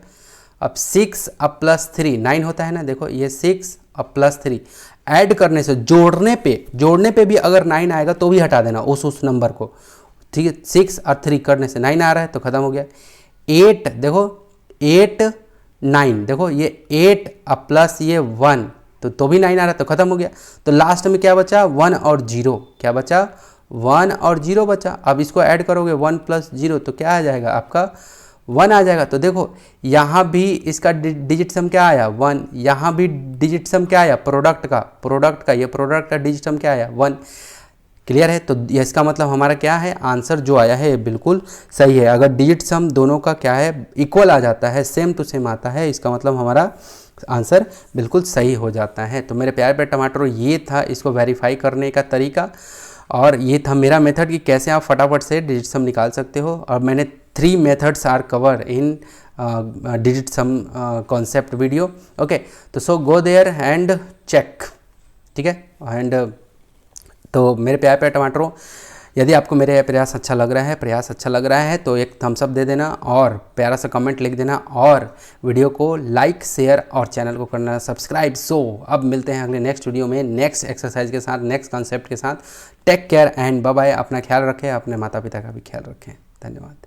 Speaker 1: अब 6 अब +3, 9 होता है ना, देखो ये 6 अब +3, ऐड करने से, जोड़ने पे भी अगर 9 आएगा तो भी हटा देना उस नंबर को, ठीक है। 6 और 3 करने से 9 आ रहा है तो ख़त्म हो गया। 8 देखो, 8 9 देखो, ये 8 अब प्लस ये 1 तो भी 9 आ रहा है तो ख़त्म हो गया। तो लास्ट में क्या बचा, 1 और 0, क्या बचा, 1 और 0 बचा। अब इसको ऐड करोगे 1 प्लस 0 तो क्या आ जाएगा आपका, 1 आ जाएगा। तो देखो यहाँ भी इसका डिजिट सम क्या आया, 1, यहाँ भी डिजिट सम क्या आया, प्रोडक्ट का ये प्रोडक्ट का डिजिट सम क्या आया, 1। क्लियर है। तो इसका मतलब हमारा क्या है, आंसर जो आया है बिल्कुल सही है। अगर डिजिट सम दोनों का क्या है, इक्वल आ जाता है, सेम टू सेम आता है, इसका मतलब हमारा आंसर बिल्कुल सही हो जाता है। तो मेरे प्यारे प्यारे टमाटरों, ये था इसको वेरीफाई करने का तरीका, और ये था मेरा मेथड कि कैसे आप फटाफट से डिजिट सम निकाल सकते हो। और मैंने 3 methods are cover in digit sum concept video. Okay, तो so go there and check, ठीक है। एंड तो मेरे प्यारे प्यारे टमाटरों, यदि आपको मेरे प्रयास अच्छा लग रहा है तो एक थम्स अप दे देना और प्यारा सा कमेंट लिख देना, और वीडियो को लाइक, शेयर और चैनल को करना सब्सक्राइब। सो अब मिलते हैं अगले नेक्स्ट वीडियो में, नेक्स्ट एक्सरसाइज के साथ, नेक्स्ट कॉन्सेप्ट के साथ। Take care and bye bye. अपना ख्याल रखें, अपने माता पिता का भी ख्याल रखें। धन्यवाद।